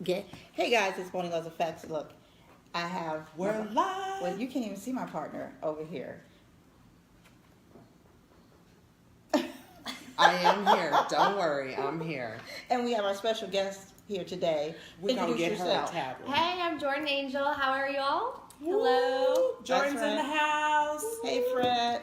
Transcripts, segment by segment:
Okay. Hey guys, it's Bonnie Loves Effects. Look, I have. We're live. Well, you can't even see my partner over here. I am here. Don't worry, I'm here. And we have our special guest here today. We're gonna get Introduce her a tablet. Hey, I'm Jordan Angel. How are y'all? Hello. Woo! Jordan's That's in the right. house. Hey, Fred.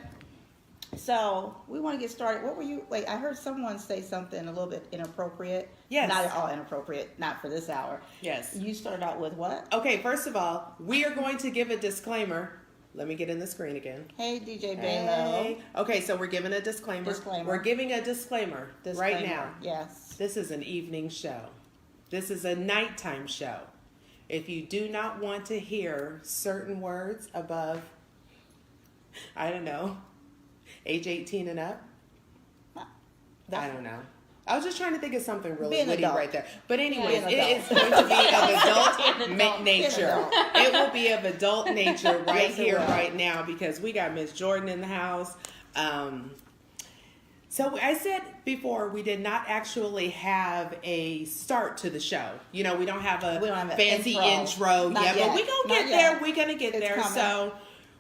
So we want to get started. What were you? Wait, I heard someone say something a little bit inappropriate. Yes. Not at all inappropriate. Not for this hour. Yes. You started out with what? Okay, first of all, we are going to give a disclaimer. Let me get in the screen again. Hey, DJ Balo. Hey. Okay, so we're giving a disclaimer. We're giving a disclaimer right now. Yes. This is an evening show. This is a nighttime show. If you do not want to hear certain words above, I don't know, age 18 and up, I don't know. I was just trying to think of something really Be an witty adult. right there. But anyways, Be an it is going to be of adult nature. adult. It will be of adult nature right Yes, it here, will. right now, because we got Miss Jordan in the house. So I said before, we did not actually have a start to the show. You know, we don't have a We don't have an fancy intro. intro Not yet, yet. but we're going to Not get yet. there. We're going to get It's there. coming. So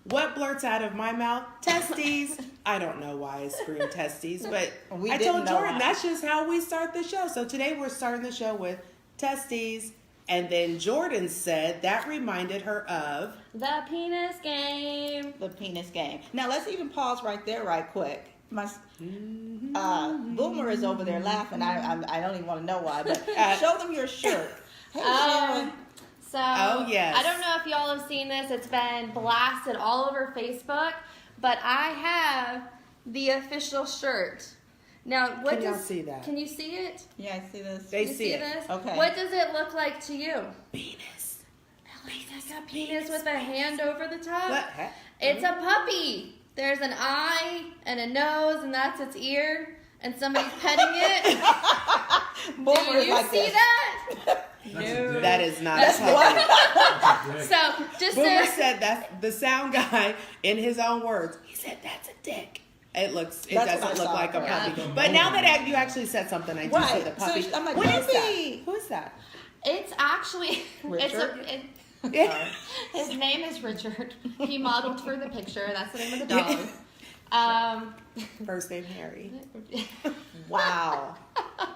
what blurts out of my mouth? Testes. I don't know why I scream testes, but We I didn't told know Jordan why. that's just how we start the show. So today we're starting the show with testes. And then Jordan said that reminded her of The penis game. The penis game. Now let's even pause right there, right quick. My Boomer is over there laughing. I don't even want to know why, but show them your shirt. Hey, Sharon. So, Oh, yes. I don't know if y'all have seen this. It's been blasted all over Facebook, but I have the official shirt. Now, what Can y'all does see that? Can you see it? Yeah, I see this. They Can you see it. this? Okay. What does it look like to you? penis. It's like a penis with a hand over the top. What? Huh? It's a puppy. There's an eye and a nose, and that's its ear, and somebody's petting it. Boomer Do is you like see this. that? No. That is not That's a puppy. So, just Boomer to, said that the sound guy, in his own words, he said that's a dick. It That's doesn't what I look saw. like a Yeah. puppy. But now that you actually said something, I do see Right. the puppy. So I'm like, What is puppy. that? Who is that? it's actually, Richard? his name is Richard. He modeled for the picture. That's the name of the dog. First name Harry. Wow.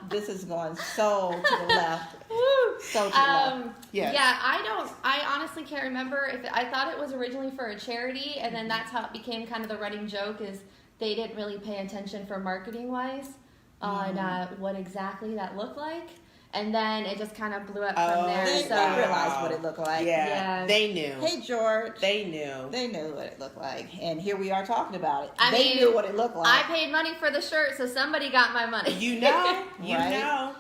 This is going so to the left. Woo. So to the left. Yes. Yeah, I honestly can't remember if I thought it was originally for a charity, and then that's how it became kind of the running joke is they didn't really pay attention for marketing wise on what exactly that looked like, and then it just kind of blew up from there. They So realized what it looked like. Yeah, Yeah. they knew. Hey, George. They knew. They knew what it looked like. And here we are talking about it. I They mean, knew what it looked like. I paid money for the shirt, so somebody got my money. You know. You Right. know.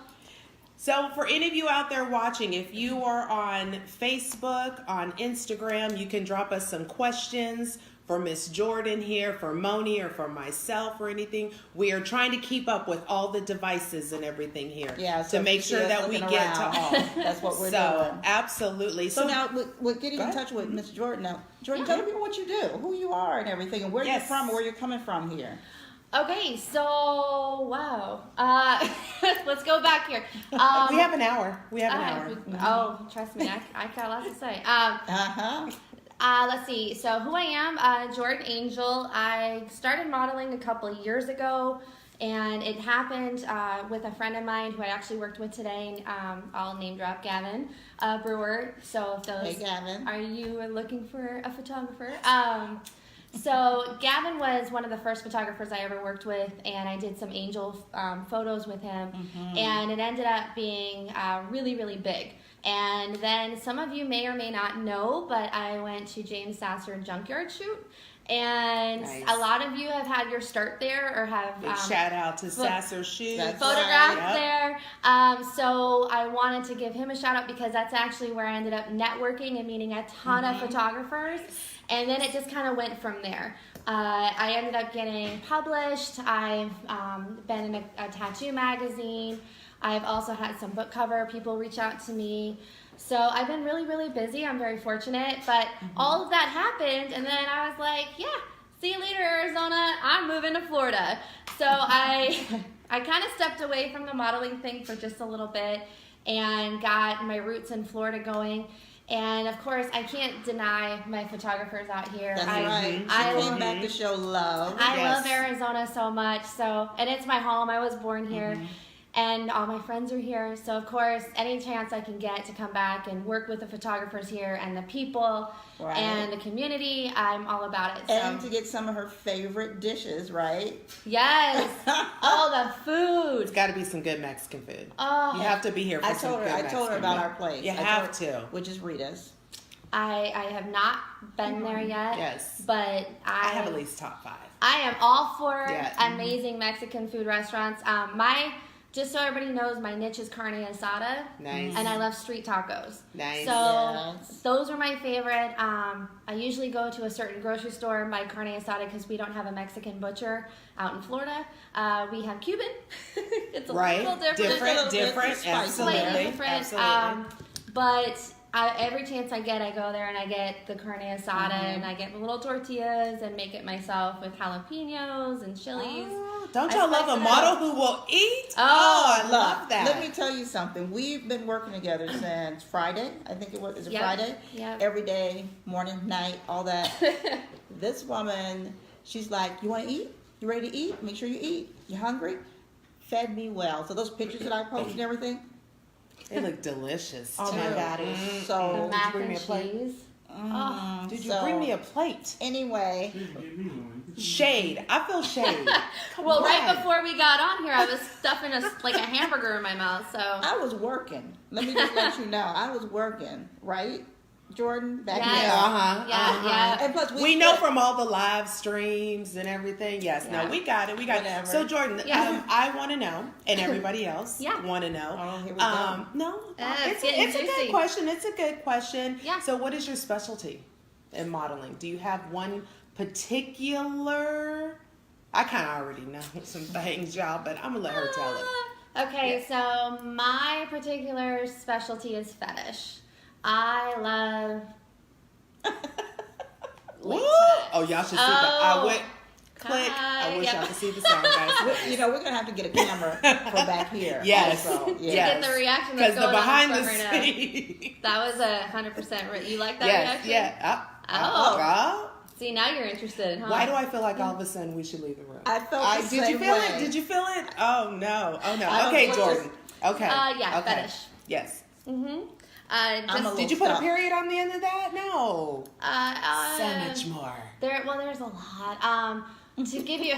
So for any of you out there watching, if you are on Facebook, on Instagram, you can drop us some questions for Miss Jordan here, for Moni, or for myself or anything. We are trying to keep up with all the devices and everything here Yeah, so to make if you sure see us that we looking get to around, all. That's what we're So doing. absolutely. So now, with getting Go in ahead. touch with Miss Jordan now, Jordan, tell people what you do, who you are and everything, and where you're Yes. from, where you're coming from here. Okay, so wow. Let's go back here. we have an hour. We have an hour. Oh, trust me, I got lots to say. Uh-huh. Let's see. So who I am, Jordan Angel. I started modeling a couple of years ago, and it happened with a friend of mine who I actually worked with today. I'll name drop Gavin Brewer. So if those Hey, Gavin. are you looking for a photographer? So Gavin was one of the first photographers I ever worked with, and I did some angel photos with him, and it ended up being really, really big. And then some of you may or may not know, but I went to James Sasser Junkyard Shoot, and Nice. a lot of you have had your start there or have Big shout out to Sasser Shoes. That's photographed Yep. there. So I wanted to give him a shout out because that's actually where I ended up networking and meeting a ton of photographers. And then it just kind of went from there. I ended up getting published. I've been in a tattoo magazine. I've also had some book cover people reach out to me. So I've been really, really busy. I'm very fortunate. But all of that happened, and then I was like, yeah, see you later, Arizona. I'm moving to Florida. So I kind of stepped away from the modeling thing for just a little bit. and got my roots in Florida going. And of course, I can't deny my photographers out here. That's right. She came back to show love. I love Arizona so much. So, and it's my home. I was born here. And all my friends are here. So, of course, any chance I can get to come back and work with the photographers here and the people and the community, I'm all about it. And to get some of her favorite dishes, right? Yes. All the food. It's got to be some good Mexican food. Oh. You have to be here for some good Mexican food. I told her about our place. You have to. Which is Rita's. I have not been there yet. Yes. But I have at least top 5. I am all for amazing Mexican food restaurants. Just so everybody knows, my niche is carne asada. Nice. And I love street tacos. Nice. So those are my favorite. I usually go to a certain grocery store, my carne asada, because we don't have a Mexican butcher out in Florida. We have Cuban. It's a little different. Different. Absolutely. But every chance I get, I go there and I get the carne asada and I get the little tortillas and make it myself with jalapenos and chilies. Don't y'all love a model who will eat? Oh, I love that. Let me tell you something. We've been working together since Friday. I think it was. Is it Friday? Yeah. Every day, morning, night, all that. This woman, she's like, you want to eat? You ready to eat? Make sure you eat. You hungry? Fed me well. So those pictures that I posted and everything. They look delicious. Oh my God, it was so. The mac and cheese. Did you bring me a plate? Anyway. Shade. I feel shade. Well, right before we got on here, I was stuffing a hamburger in my mouth. So I was working. Let me just let you know. I was working, right? Jordan, back here. Yeah. And plus, we know from all the live streams and everything. Yes, no, we got it. We got it. So, Jordan, I want to know, and everybody else want to know. Oh, here we go. No, it's a good question. It's a good question. Yeah. So, what is your specialty in modeling? Do you have one particular? I kind of already know some things, y'all, but I'm gonna let her tell it. Okay, so my particular specialty is fetish. I love. Oh, y'all should see I went click. I wish y'all could see the sound, guys. You know, we're gonna have to get a camera for back here. Yes. Also. To get the reaction that's going behind on the scenes. That was 100% right. You like that reaction? Yeah. See, now you're interested, huh? Why do I feel like all of a sudden we should leave the room? I felt the Did same you feel way. it? Did you feel it? Oh no. Okay, Jordan. Okay. Fetish. Yes. Did you put a period on the end of that? No. So much more. There's a lot. To give you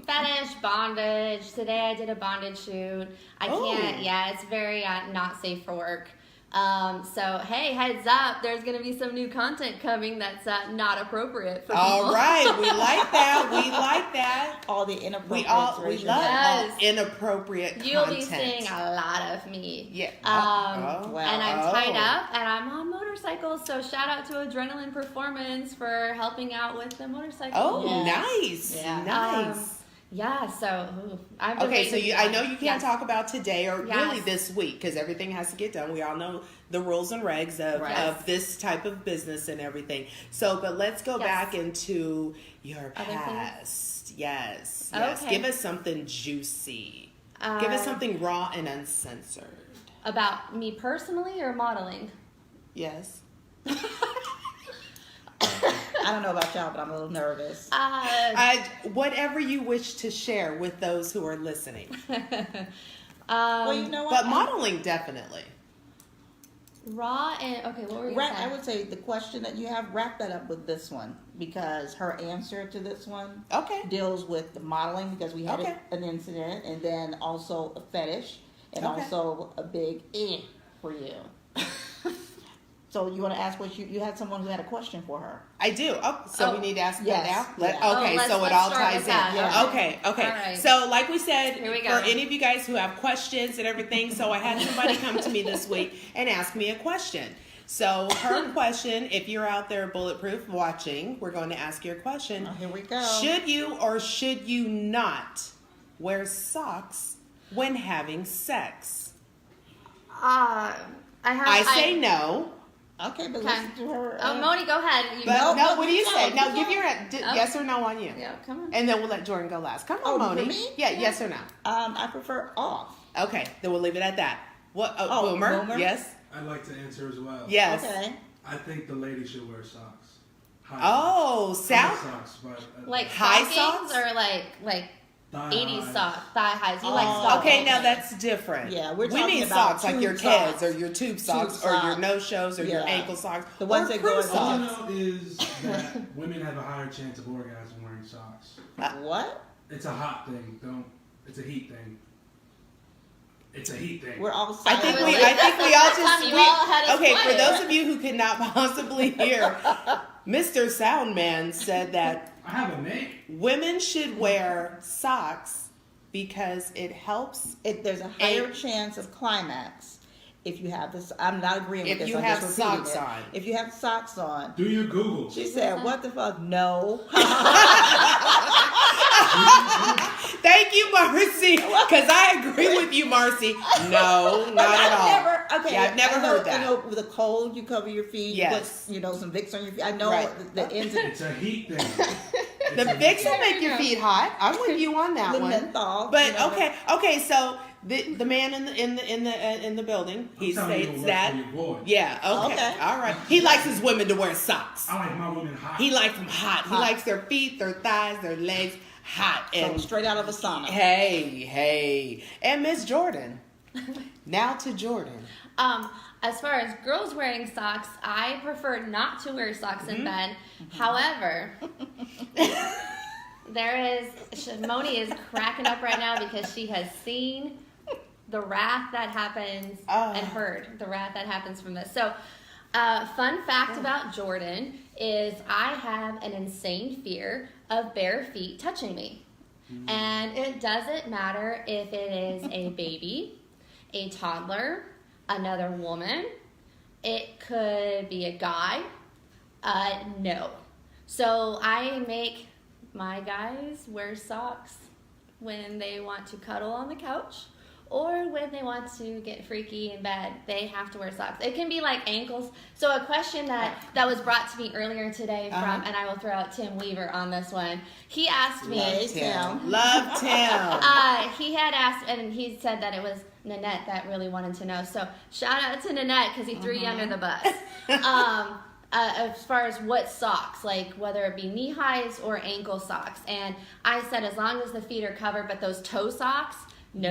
fetish, bondage. Today I did a bondage shoot. I can't. Yeah, it's very not safe for work. So hey, heads up, there's gonna be some new content coming that's not appropriate for people. All right, we like that. We like that. All the inappropriate. We love all inappropriate content. You'll be seeing a lot of me. Yeah. And I'm tied up and I'm on motorcycles. So shout out to Adrenaline Performance for helping out with the motorcycle. Oh, nice. Yeah. Nice. I'm okay. So I know you can't talk about today or really this week because everything has to get done. We all know the rules and regs of this type of business and everything. So, but let's go back into your past. Yes. Okay. Give us something juicy. Give us something raw and uncensored. About me personally or modeling? Yes. I don't know about y'all, but I'm a little nervous. Whatever you wish to share with those who are listening. Well, you know what? But modeling, definitely. Raw and, okay, what were you saying? I would say the question that you have, wrap that up with this one. Because her answer to this one deals with the modeling, because we had an incident, and then also a fetish, and also a big for you. So you want to ask what you had someone who had a question for her? I do. We need to ask that now? Yeah. So it all ties in. Yeah. Okay. All right. So like we said, Here we go. for any of you guys who have questions and everything, so I had somebody come to me this week and ask me a question. So her question, if you're out there bulletproof watching, we're going to ask your question. Oh, here we go. Should you or should you not wear socks when having sex? I say no. Okay, but listen to her. Moni, go ahead. What do you say? No, give your yes or no on you. Yeah, come on. And then we'll let Jordan go last. Come on, Moni. For me? Yeah, yes or no? I prefer off. Okay, then we'll leave it at that. What? Oh, Boomer? Boomer? Yes. I'd like to answer as well. Yes. Okay. I think the lady should wear socks. Sound. Socks, but Like high stockings socks? or like thigh 80s highs. socks, thigh highs. You like stockings. Okay, now that's different. Yeah, we're we talking mean about socks like your tube kids socks. or your tube socks or your no shows or your Yeah. ankle socks. The ones or that crew go in All I socks. know is that women have a higher chance of orgasm wearing socks. What? It's a hot thing. It's a heat thing. It's a heat thing. We're all I silent. think we That's all the first time just you all had us okay. For quiet. those of you who could not possibly hear, Mr. Soundman said that I have a name. women should wear socks because it helps. There's a higher chance of climax if you have this. I'm not agreeing with If this. you I'm have just repeating socks it. on. If you have socks on. Do your Google. She said, "What the fuck? No." Thank you, Marcy, because I agree with you, Marcy. No, not at all. Okay, Yeah, I've never heard that. I know with the cold, you cover your feet. Yes. You put, some Vicks on your feet. I know Right. the ends of It's a heat thing. The Vicks will make your feet hot. I'm with you on that the one. menthol. But you know, okay. So the man in the building, he I'm telling you states what that. works for your boy. Yeah. Okay. All right. He likes his women to wear socks. I like my women hot. He likes them hot. He likes their feet, their thighs, their legs hot. so And straight out of a sauna. hey, and Miss Jordan. Now to Jordan. As far as girls wearing socks, I prefer not to wear socks in bed. However, Moni is cracking up right now because she has seen the wrath that happens and heard the wrath that happens from this. So, fun fact about Jordan is I have an insane fear of bare feet touching me. And it doesn't matter if it is a baby, a toddler, another woman, it could be a guy. No. So I make my guys wear socks when they want to cuddle on the couch or when they want to get freaky in bed. They have to wear socks. It can be like ankles. So a question that was brought to me earlier today from, and I will throw out Tim Weaver on this one. He asked me. Hey, Tim. Love Tim. He had asked, and he said that it was Nanette that really wanted to know. So shout out to Nanette because he threw you under the bus. As far as what socks, like whether it be knee highs or ankle socks. And I said as long as the feet are covered, but those toe socks, no.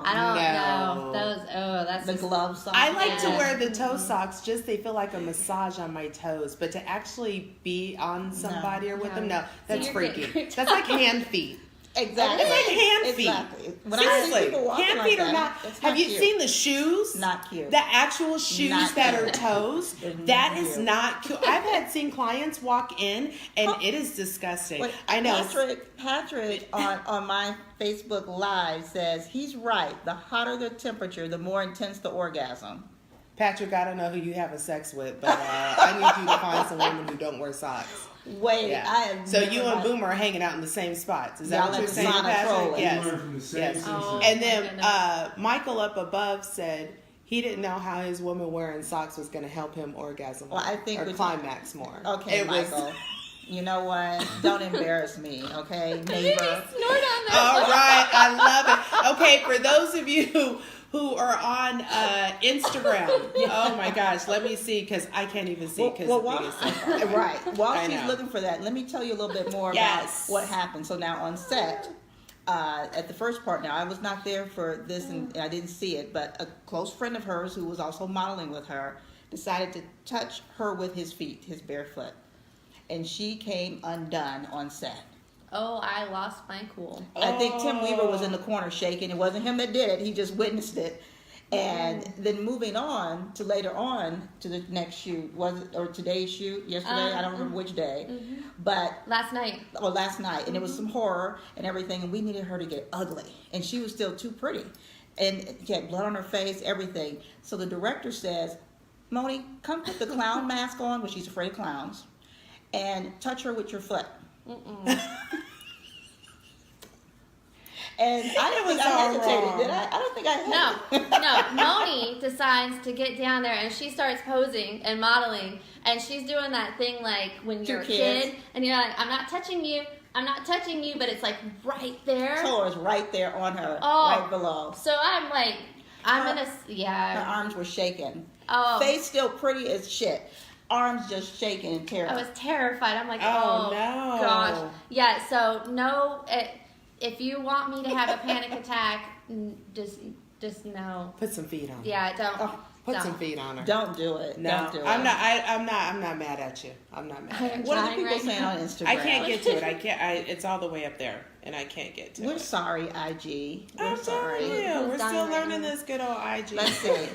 I don't know. Those, that's The just, glove socks. I like to wear the toe socks, just they feel like a massage on my toes, but to actually be on somebody or with them, no, that's you're freaky. getting- That's like hand feet. Exactly. It's like hand feet. Exactly. When I see Seriously, people walking hand like feet that, are not. it's Have you cute. seen the shoes? Not cute. The actual shoes Not that cute. are toes. They're That not is cute. not cute. I've had seen clients walk in, and it is disgusting. Wait, I know. Patrick on my Facebook Live says he's right. The hotter the temperature, the more intense the orgasm. Patrick, I don't know who you having sex with, but I need you to find some women who don't wear socks. Wait, Yeah. I am. So you and Boomer are hanging out in the same spots. Is that Y'all what at you're the saying, sauna Patrick? trolling. Yes. We learn from the same Yes. senses. And my then goodness. Michael up above said he didn't know how his woman wearing socks was going to help him orgasm Well, I think or with- climax more. Okay, It was- Michael. You know what? Don't embarrass me, okay, neighbor. snort on that. All right, I love it. Okay, for those of you who are on Instagram, oh my gosh, let me see because I can't even see because Right. While I she's know. looking for that, let me tell you a little bit more Yes. about what happened. So now on set, at the first part, now I was not there for this and I didn't see it, but a close friend of hers who was also modeling with her decided to touch her with his feet, his bare foot. And she came undone on set. Oh, I lost my cool. I think Tim Weaver was in the corner shaking. It wasn't him that did it. He just witnessed it. And then moving on to later on to the next shoot, was it, or today's shoot, yesterday, I don't remember which day, but Last night. last night, and it was some horror and everything, and we needed her to get ugly, and she was still too pretty, and she had blood on her face, everything. So the director says, Moni, come put the clown mask on, which she's afraid of clowns, and touch her with your foot. And I don't think I hesitated, did I? I don't think I hesitated. No. Moni decides to get down there and she starts posing and modeling and she's doing that thing like when you're a kid and you're like, I'm not touching you, but it's like right there. Toe is right there on her, Oh. right below. So I'm like, Her arms were shaking. Oh. Face still pretty as shit. Arms just shaking in terror. I was terrified. I'm like, Oh, oh no. gosh. Yeah, so no, if you want me to have a panic attack, just no. Put some feet on her. Yeah, don't. Put some feet on her. Don't do it. No, Don't do it. I'm not mad at you. I'm not mad at you. What are the people saying on Instagram? I can't get to it. It's all the way up there, and I can't get to it. We're sorry, IG. I'm We're sorry. We're Who's still dying right learning now? this good old IG. Let's see.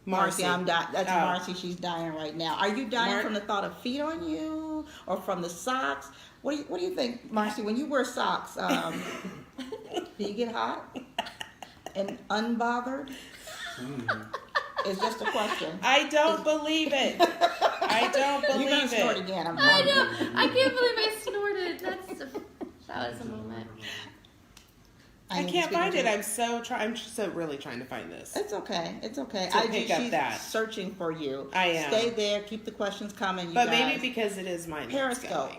Marcy. I'm dying. That's Oh. Marcy. She's dying right now. Are you dying Mar- from the thought of feet on you, or from the socks? What do you think, Marcy? When you wear socks, do you get hot and unbothered? It's just a question. I don't believe it. I don't believe You're gonna it. snort again. I know. I can't believe I snorted. That was a moment. I can't find it. I'm so really trying to find this. It's okay. It's okay. To pick up she's that. searching for you. I am. Stay there. Keep the questions coming. You But guys. maybe because it is mine. Periscope.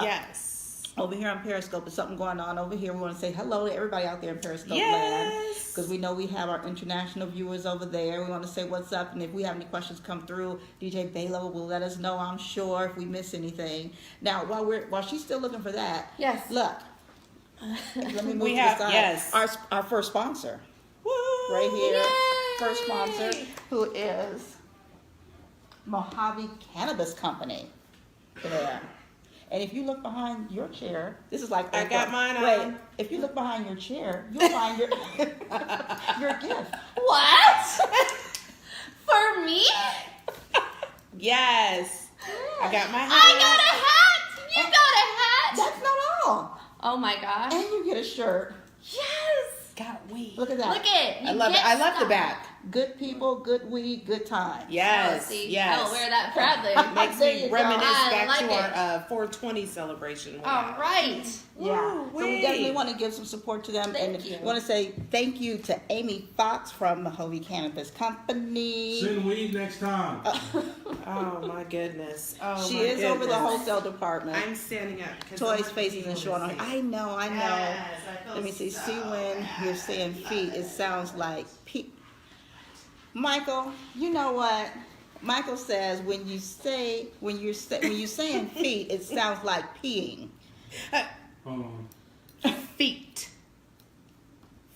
Yes. Over here on Periscope, there's something going on over here. We want to say hello to everybody out there in Periscope land. Yes. Because we know we have our international viewers over there. We want to say what's up. And if we have any questions come through, DJ Balo will let us know, I'm sure, if we miss anything. Now, while she's still looking for that, Yes. look. Let me move We to have- the side. yes. Our first sponsor. Woo! Right here. Yay! First sponsor, who is Mojave Cannabis Company. There. And if you look behind your chair, this is like I got mine on. Wait, if you look behind your chair, you'll find your your gift. What? For me? Yes. I got my hat. I got a hat. You got a hat. That's not all. Oh my gosh. And you get a shirt. Yes. Got weed. Look at that. Look it. I love it. I love the back. Good people, good weed, good time. Yes. Oh, see, yes. I'll wear that proudly. Makes There me you go. reminisce I back like to it. our 420 celebration. we All had. right. Yeah. So we Woo-wee. definitely want to give some support to them. Thank and you. we want to say thank you to Amy Fox from Mojave Cannabis Company. Send weed next time. Oh my goodness. Oh She my is over the goodness. wholesale department. I'm standing up. because Toys, I'm faces, and showing on. I know. Yes, I feel Let me see. so See, when you're saying feet, it sounds like pee. Michael, you know what? Michael says when you're saying feet, it sounds like peeing. Hold on. Feet.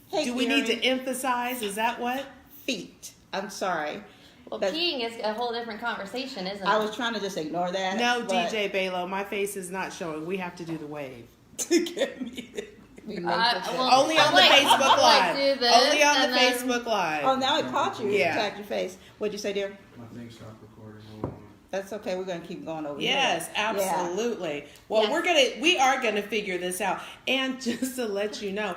Hey, Do we need Gary. to emphasize? Is that what? Feet? I'm sorry. Well, That's- peeing is a whole different conversation, isn't it? I was trying to just ignore that. No, but DJ Balo, my face is not showing. We have to do the wave to get me. we make it well, Only on I'm the like- Facebook I'm like, Live. do this, Only on the and then- Facebook Live. Oh, now it caught you. Yeah. It tagged your face. What'd you say, dear? My thing stopped recording. Hold on. That's okay. We're gonna keep going over Yes, here. absolutely. Well, Yes. we are gonna figure this out. And just to let you know,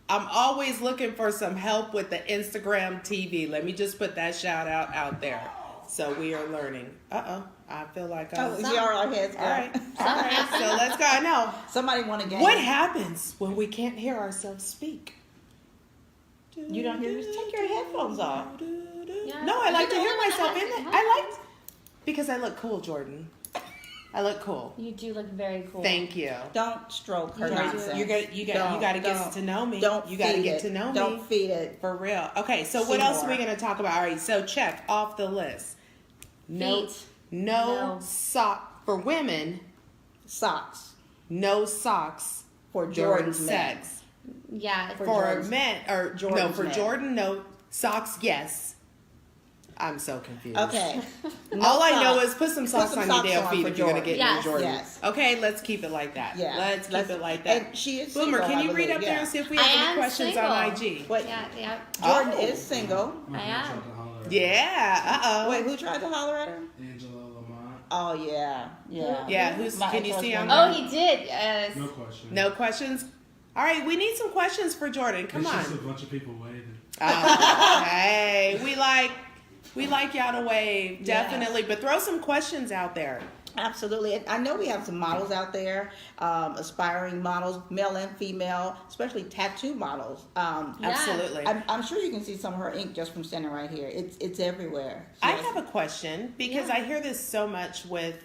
I'm always looking for some help with the Instagram TV. Let me just put that shout out there. So we are learning. I feel like Oh, we are our heads. all right. All right. So let's go. I know. Somebody want to get What happens when we can't hear ourselves speak? You don't hear? Take your headphones off. Yeah. No, I like to You're the hear only one myself that in has it. to I like because I look cool, Jordan. I look cool. You do look very cool. Thank you. Don't stroke her You nonsense. You got to get to know me. Don't You got to feed get it. to know me. Don't feed it. For real. Okay, so what else are we Seymour. going to talk about? All right, so check off the list. No, Feet. no No. sock for women. Socks No socks for during Jordan's men. sex. Yeah. For For Jordan's- men or no Jordan's for men. Jordan no socks yes. I'm so confused. Okay. No All I know socks. is put some socks some on your socks damn on feet for if you're gonna Jordan. get Yes. your Jordan. Yes. Okay, let's keep it like that. Yeah. Let's keep it like that. And she is Boomer, single, can you I read up believe, there yeah. and see if we I have any am questions single. on IG? Wait, Yeah. Jordan Oh. is single. My I friend am. tried to holler at Yeah. Wait, who tried to holler at her? Angela Lamont. Oh yeah, yeah. Yeah, who's My can you see on ex-husband. Oh, he did. Yes. No question. No questions? All right, we need some questions for Jordan. Come It's on. just a bunch of people waiting. Oh, hey, we like y'all to wave, Yes. definitely. But throw some questions out there. Absolutely. And I know we have some models out there, aspiring models, male and female, especially tattoo models. Yeah. Absolutely. I'm sure you can see some of her ink just from standing right here. It's everywhere. I Yes. have a question because Yeah. I hear this so much with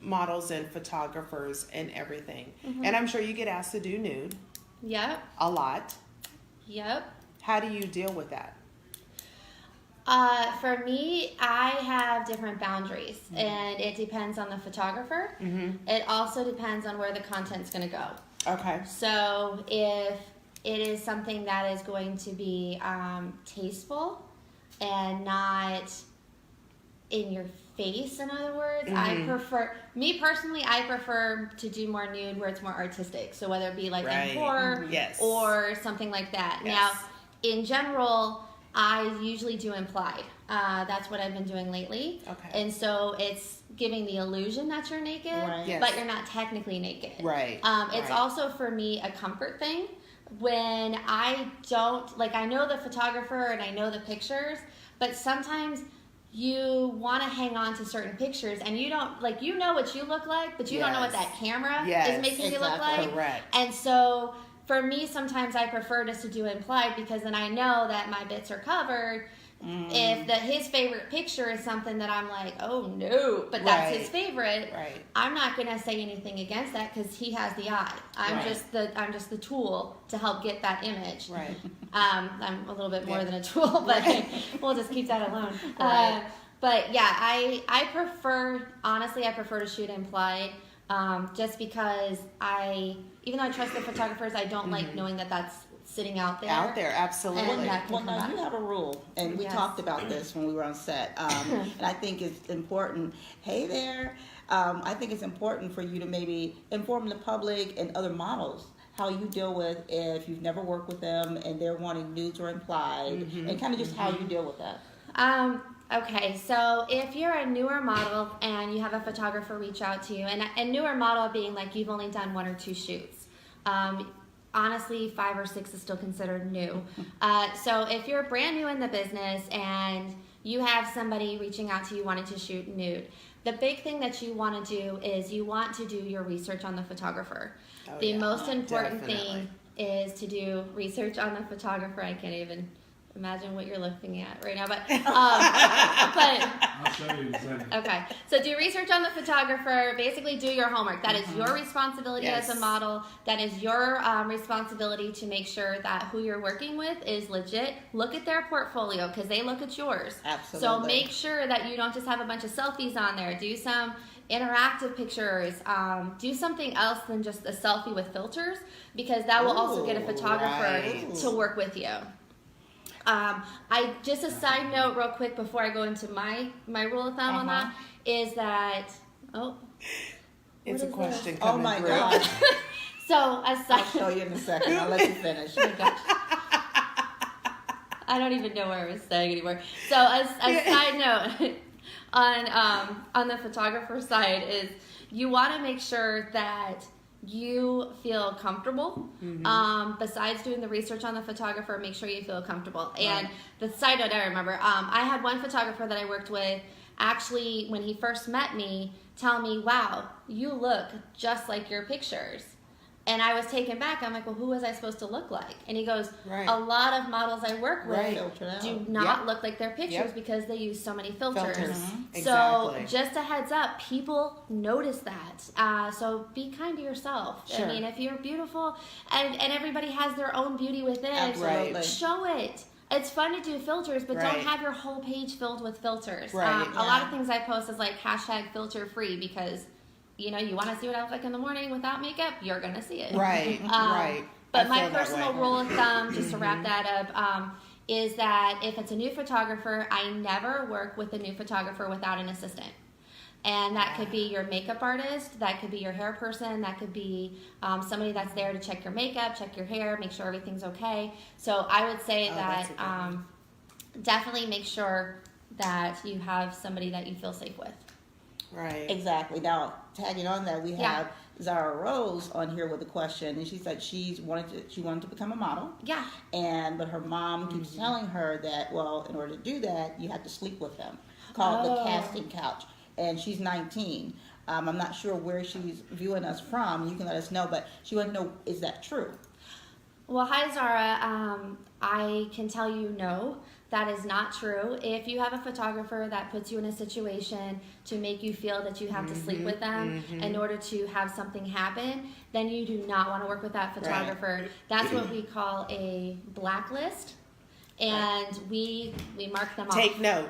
models and photographers and everything. And I'm sure you get asked to do nude Yep. a lot. Yep. How do you deal with that? For me, I have different boundaries, and it depends on the photographer. It also depends on where the content's going to go. Okay. So if it is something that is going to be tasteful and not in your face, in other words, I prefer to do more nude where it's more artistic. So whether it be like in horror or something like that. Yes. Now, in general, I usually do implied. That's what I've been doing lately. Okay. And so it's giving the illusion that you're naked, but you're not technically naked. Right. It's also for me a comfort thing. When I don't, like, I know the photographer and I know the pictures, but sometimes you want to hang on to certain pictures and you don't, like, you know what you look like, but you don't know what that camera is making you look like. Correct. And so for me, sometimes I prefer just to do implied because then I know that my bits are covered. If his favorite picture is something that I'm like, oh no, but that's his favorite, I'm not gonna say anything against that because he has the eye. I'm just the tool to help get that image. Right. I'm a little bit more than a tool, but we'll just keep that alone. But yeah, I prefer to shoot implied. Just because even though I trust the photographers, I don't like knowing that that's sitting out there. Out there, absolutely. Well, now you have a rule, and we talked about this when we were on set, and I think it's important. Hey there, I think it's important for you to maybe inform the public and other models how you deal with if you've never worked with them and they're wanting nudes or implied, and kind of just how you deal with that. Okay, so if you're a newer model and you have a photographer reach out to you, and a newer model being like you've only done 1 or 2 shoots, honestly 5 or 6 is still considered new. So if you're brand new in the business and you have somebody reaching out to you wanting to shoot nude, the big thing that you want to do is you want to do your research on the photographer. The most important thing is to do research on the photographer. I can't even imagine what you're looking at right now, but I'll show you in a second. Okay, so do research on the photographer. Basically, do your homework. That is your responsibility as a model. That is your responsibility to make sure that who you're working with is legit. Look at their portfolio because they look at yours. Absolutely. So make sure that you don't just have a bunch of selfies on there. Do some interactive pictures. Do something else than just a selfie with filters because that will also get a photographer to work with you. I just a side note real quick before I go into my rule of thumb on that is that it's a question Oh coming my through. God. So a side I'll show you in a second. I'll let you finish. I don't even know what I was saying anymore. So a side note on the photographer side is you want to make sure that you feel comfortable. Besides doing the research on the photographer, make sure you feel comfortable. And the side note I remember, I had one photographer that I worked with actually when he first met me tell me, wow, you look just like your pictures. And I was taken back. I'm like, well, who was I supposed to look like? And he goes, a lot of models I work with do not look like their pictures because they use so many filters. So just a heads up, people notice that. So be kind to yourself. I mean, if you're beautiful and everybody has their own beauty within, show it. It's fun to do filters, but don't have your whole page filled with filters. A lot of things I post is like #filter free because you know, you want to see what I look like in the morning without makeup, you're going to see it. But my personal rule of thumb, just to wrap that up, is that if it's a new photographer, I never work with a new photographer without an assistant. And that could be your makeup artist, that could be your hair person, that could be somebody that's there to check your makeup, check your hair, make sure everything's okay. So I would say that definitely make sure that you have somebody that you feel safe with. Exactly. Now, tagging on that, we have Zara Rose on here with a question, and she said she wanted to become a model. But her mom keeps telling her that, well, in order to do that, you have to sleep with them. Called the casting couch. And she's 19. I'm not sure where she's viewing us from. You can let us know, but she wanted to know, is that true? Well, hi, Zara. I can tell you no. That is not true. If you have a photographer that puts you in a situation to make you feel that you have to sleep with them in order to have something happen, then you do not want to work with that photographer. That's what we call a blacklist. and we mark them off. Take note.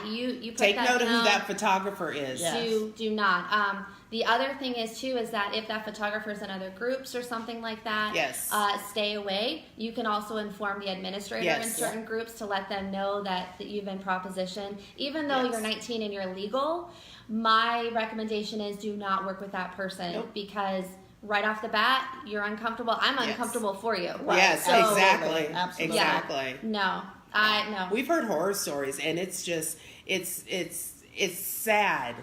You put Take that note of who down. that photographer is. Yes. Do not. The other thing is too is that if that photographer is in other groups or something like that, Yes. Stay away. You can also inform the administrator Yes. in certain groups to let them know that you've been propositioned. Even though Yes. you're 19 and you're legal, my recommendation is do not work with that person Nope. because right off the bat you're uncomfortable. I'm Yes. uncomfortable for you. Yes, So- exactly. Absolutely. Exactly. No, no. We've heard horror stories, and it's just it's sad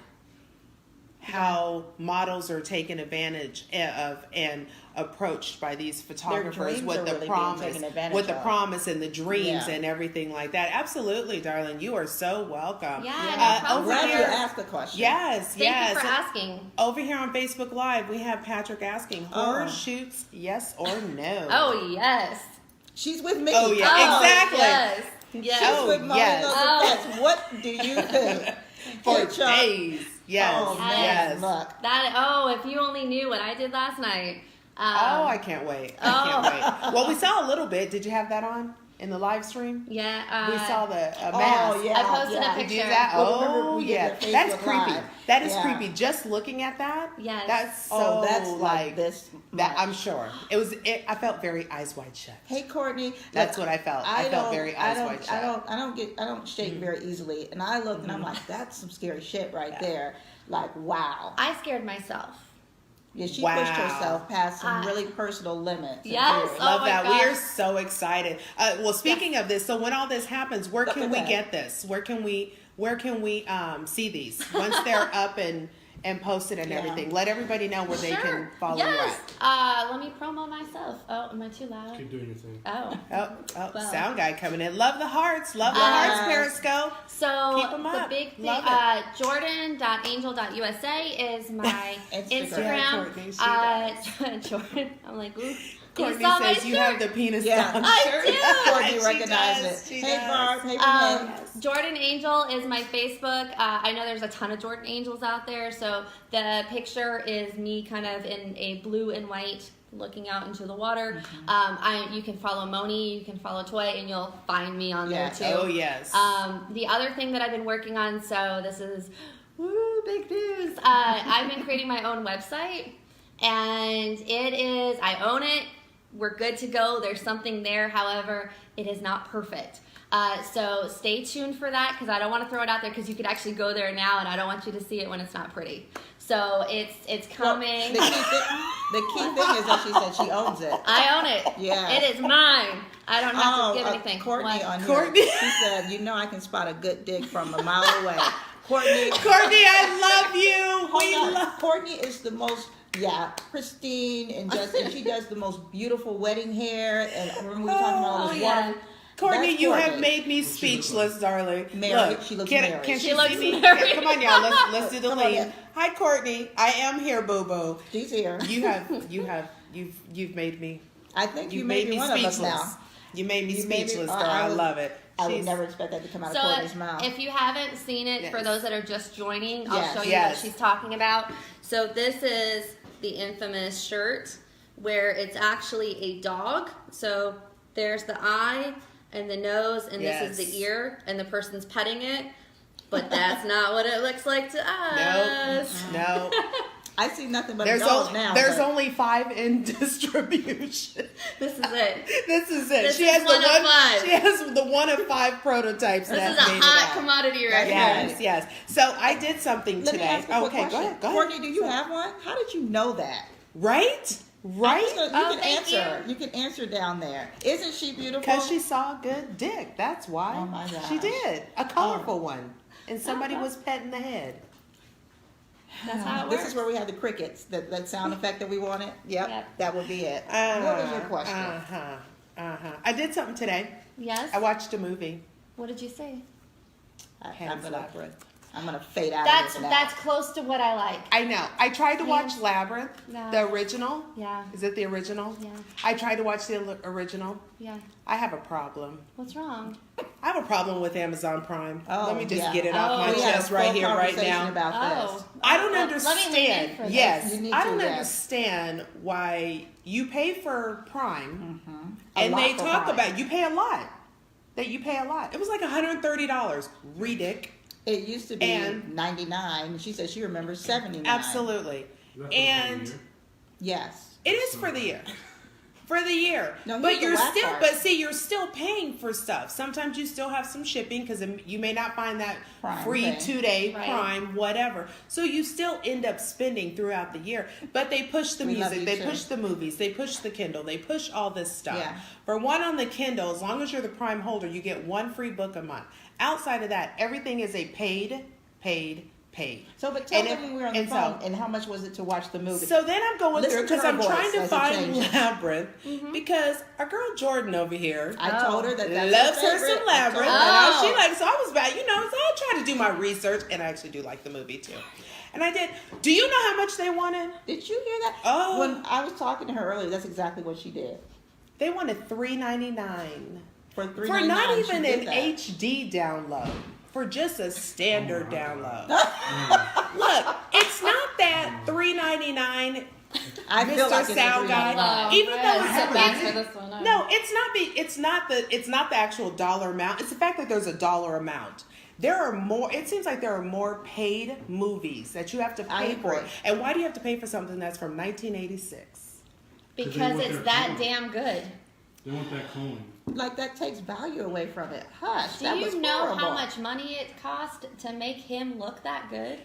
how models are taken advantage of and approached by these photographers dreams with are the really being promise, taken advantage with the of. promise and the dreams Yeah. and everything like that. Absolutely, darling, you are so welcome. Yeah, Yeah. no I'm problem. glad you here- asked the question. Yes, Thank yes. you for asking. Over here on Facebook Live, we have Patrick asking horror Oh. shoots, yes or no? Oh yes. She's with me. Oh, yeah, exactly. Yes. Yes. She's Oh, with Mona yes. Lopez. What do you think? For Hey, Chuck. days. Yes, Oh, man. yes. Look. If you only knew what I did last night. Oh, I can't wait. I can't wait. Well, we saw a little bit. Did you have that on in the live stream? Yeah. We saw the mask. Oh, yeah. I posted a yeah. picture. Did that? Well, remember Oh, we did yeah. the That's Facebook creepy. Live. That is Yeah. creepy. Just looking at that. Yes. That's so Oh, that's like this. That much. I'm sure it was. I felt very eyes wide shut. Hey, Courtney. That's look, what I felt. I felt very eyes wide shut. I don't shake very easily. And I look and I'm like, that's some scary shit right there. Like, wow. I scared myself. Yeah, she Wow. pushed herself past some really personal limits. and Yes. fears. Oh Love my that. gosh. We are so excited. Well, speaking of this, so when all this happens, where Look can at we that. get this? Where can we see these once they're up and posted and Yeah. everything? Let everybody know where they Sure. can follow yes. you at. Let me promo myself. Oh, am I too loud? Keep doing your thing. Oh. Oh, Well. sound guy coming in. Love the hearts. Love the hearts, Periscope. So Keep 'em the up. big thing, Love it. Jordan.angel.usa is my Instagram. Instagram. Yeah, Courtney, she Jordan. I'm like, ooh. Courtney saw my says you shirt. have the penis Yeah. down I shirt. do. Courtney She recognized does. it. She Hey, does. Barb. Hey, Renee. Jordan Angel is my Facebook. I know there's a ton of Jordan Angels out there, so the picture is me kind of in a blue and white looking out into the water. You can follow Moni, you can follow Toy, and you'll find me on Yeah. there too. Oh, yes. The other thing that I've been working on, so this is big news. I've been creating my own website, and I own it. We're good to go. There's something there. However, it is not perfect. So stay tuned for that because I don't want to throw it out there because you could actually go there now, and I don't want you to see it when it's not pretty. So it's Well, coming. the key thing is that she said she owns it. I own it. Yeah. It is mine. I don't have to give anything. Courtney What? on here. Courtney. She said, I can spot a good dick from a mile away. Courtney. Courtney, I love you. We Hold on. love. Courtney is the most pristine and she does the most beautiful wedding hair. And remember we were talking about all this yeah. water. Courtney, That's you have Courtney. made me speechless, darling. Married. Look, She looks can, married. Can She she looks see me? married. Come on, y'all. Let's do the Come on, lead. yeah. Hi, Courtney. I am here, boo boo. She's here. You've made me. I think you You've made me one of us speechless. now. You made me You made me- speechless, girl. I I was- love it. I would She's- never expect that to come out of So Courtney's mouth. if you haven't seen it, for Yes. those that are just joining, I'll Yes. show you Yes. what she's talking about. So this is the infamous shirt where it's actually a dog. So there's the eye and the nose, and this is Yes. the ear, and the person's petting it. But that's not what it looks like to us. No. I see nothing but There's a dog now. there's but- only 5 in distribution. This is it. This is it. This She is has one the of 5. She has the 1 of 5 prototypes. This that is a made it hot out. commodity right Yes, here. yes. So I did something Let me today. ask you a quick Okay, go question. ahead. Go Courtney, ahead. do you have one? How did you know that? Right? Right? You Oh, can thank answer. You can answer down there. Isn't she beautiful? Because she saw a good dick. That's why. Oh my gosh. She did. A colorful one. And somebody was petting the head. That's how it This works. is where we have the crickets, that sound effect that we wanted. Yep. That would be it. What was your question? I did something today. Yes. I watched a movie. What did you say? Pan's Labyrinth. I'm gonna fade out of That's this now. that's close to what I like. I know. I tried to watch Pan's- Labyrinth, No. the original. Yeah. Is it the original? Yeah. I tried to watch the original. Yeah. I have a problem. What's wrong? I have a problem with Amazon Prime. Oh, Let me just yeah. get it off Oh, my We had a chest right full here, right conversation now. about Oh. this. I don't Let me lean in understand. for this. Yes, You need I to, don't yes. understand why you pay for Prime, A and lot they for talk Prime. about you pay a lot, that you pay a lot. It was like $130. Ridic. It used to be And- 99. She said she remembers 79. Absolutely. That's And what Yes. it is for the year. For the year. No, but here's the you're last still, part. but see, you're still paying for stuff. Sometimes you still have some shipping because you may not find that Prime free thing. 2-day Right. Prime, whatever. So you still end up spending throughout the year. But they push the We love music, you they too. push the movies, they push the Kindle, they push all this stuff. Yeah. For one on the Kindle, as long as you're the Prime holder, you get one free book a month. Outside of that, everything is a paid. So, but tell And them if- when we were on the and so- phone, and how much was it to watch the movie? So then I'm going Listen through to because her I'm voice trying to as it find changes. Labyrinth because our girl Jordan over here I told her that that's loves her her favorite. some Labyrinth. I told her. And all she likes, so I was bad, so I tried to do my research, and I actually do like the movie too. And I did. Do you know how much they wanted? Did you hear that? Oh. When I was talking to her earlier, that's exactly what she did. They wanted $3.99 For for $3.99, not she even did an that. HD download, for just a standard Oh, my download. God. Look, it's not that $3.99. I feel Mr. like it's Sound $3.99. Guy. Even though it's sit a back big- for this one. No, it's not the actual dollar amount. It's the fact that there's a dollar amount. There are more. It seems like there are more paid movies that you have to I pay for. agree. And why do you have to pay for something that's from 1986? Because want it's their that clone. damn good. They want that clone. Like that takes value away from it. Hush. Do that was you know horrible. how much money it cost to make him look that good?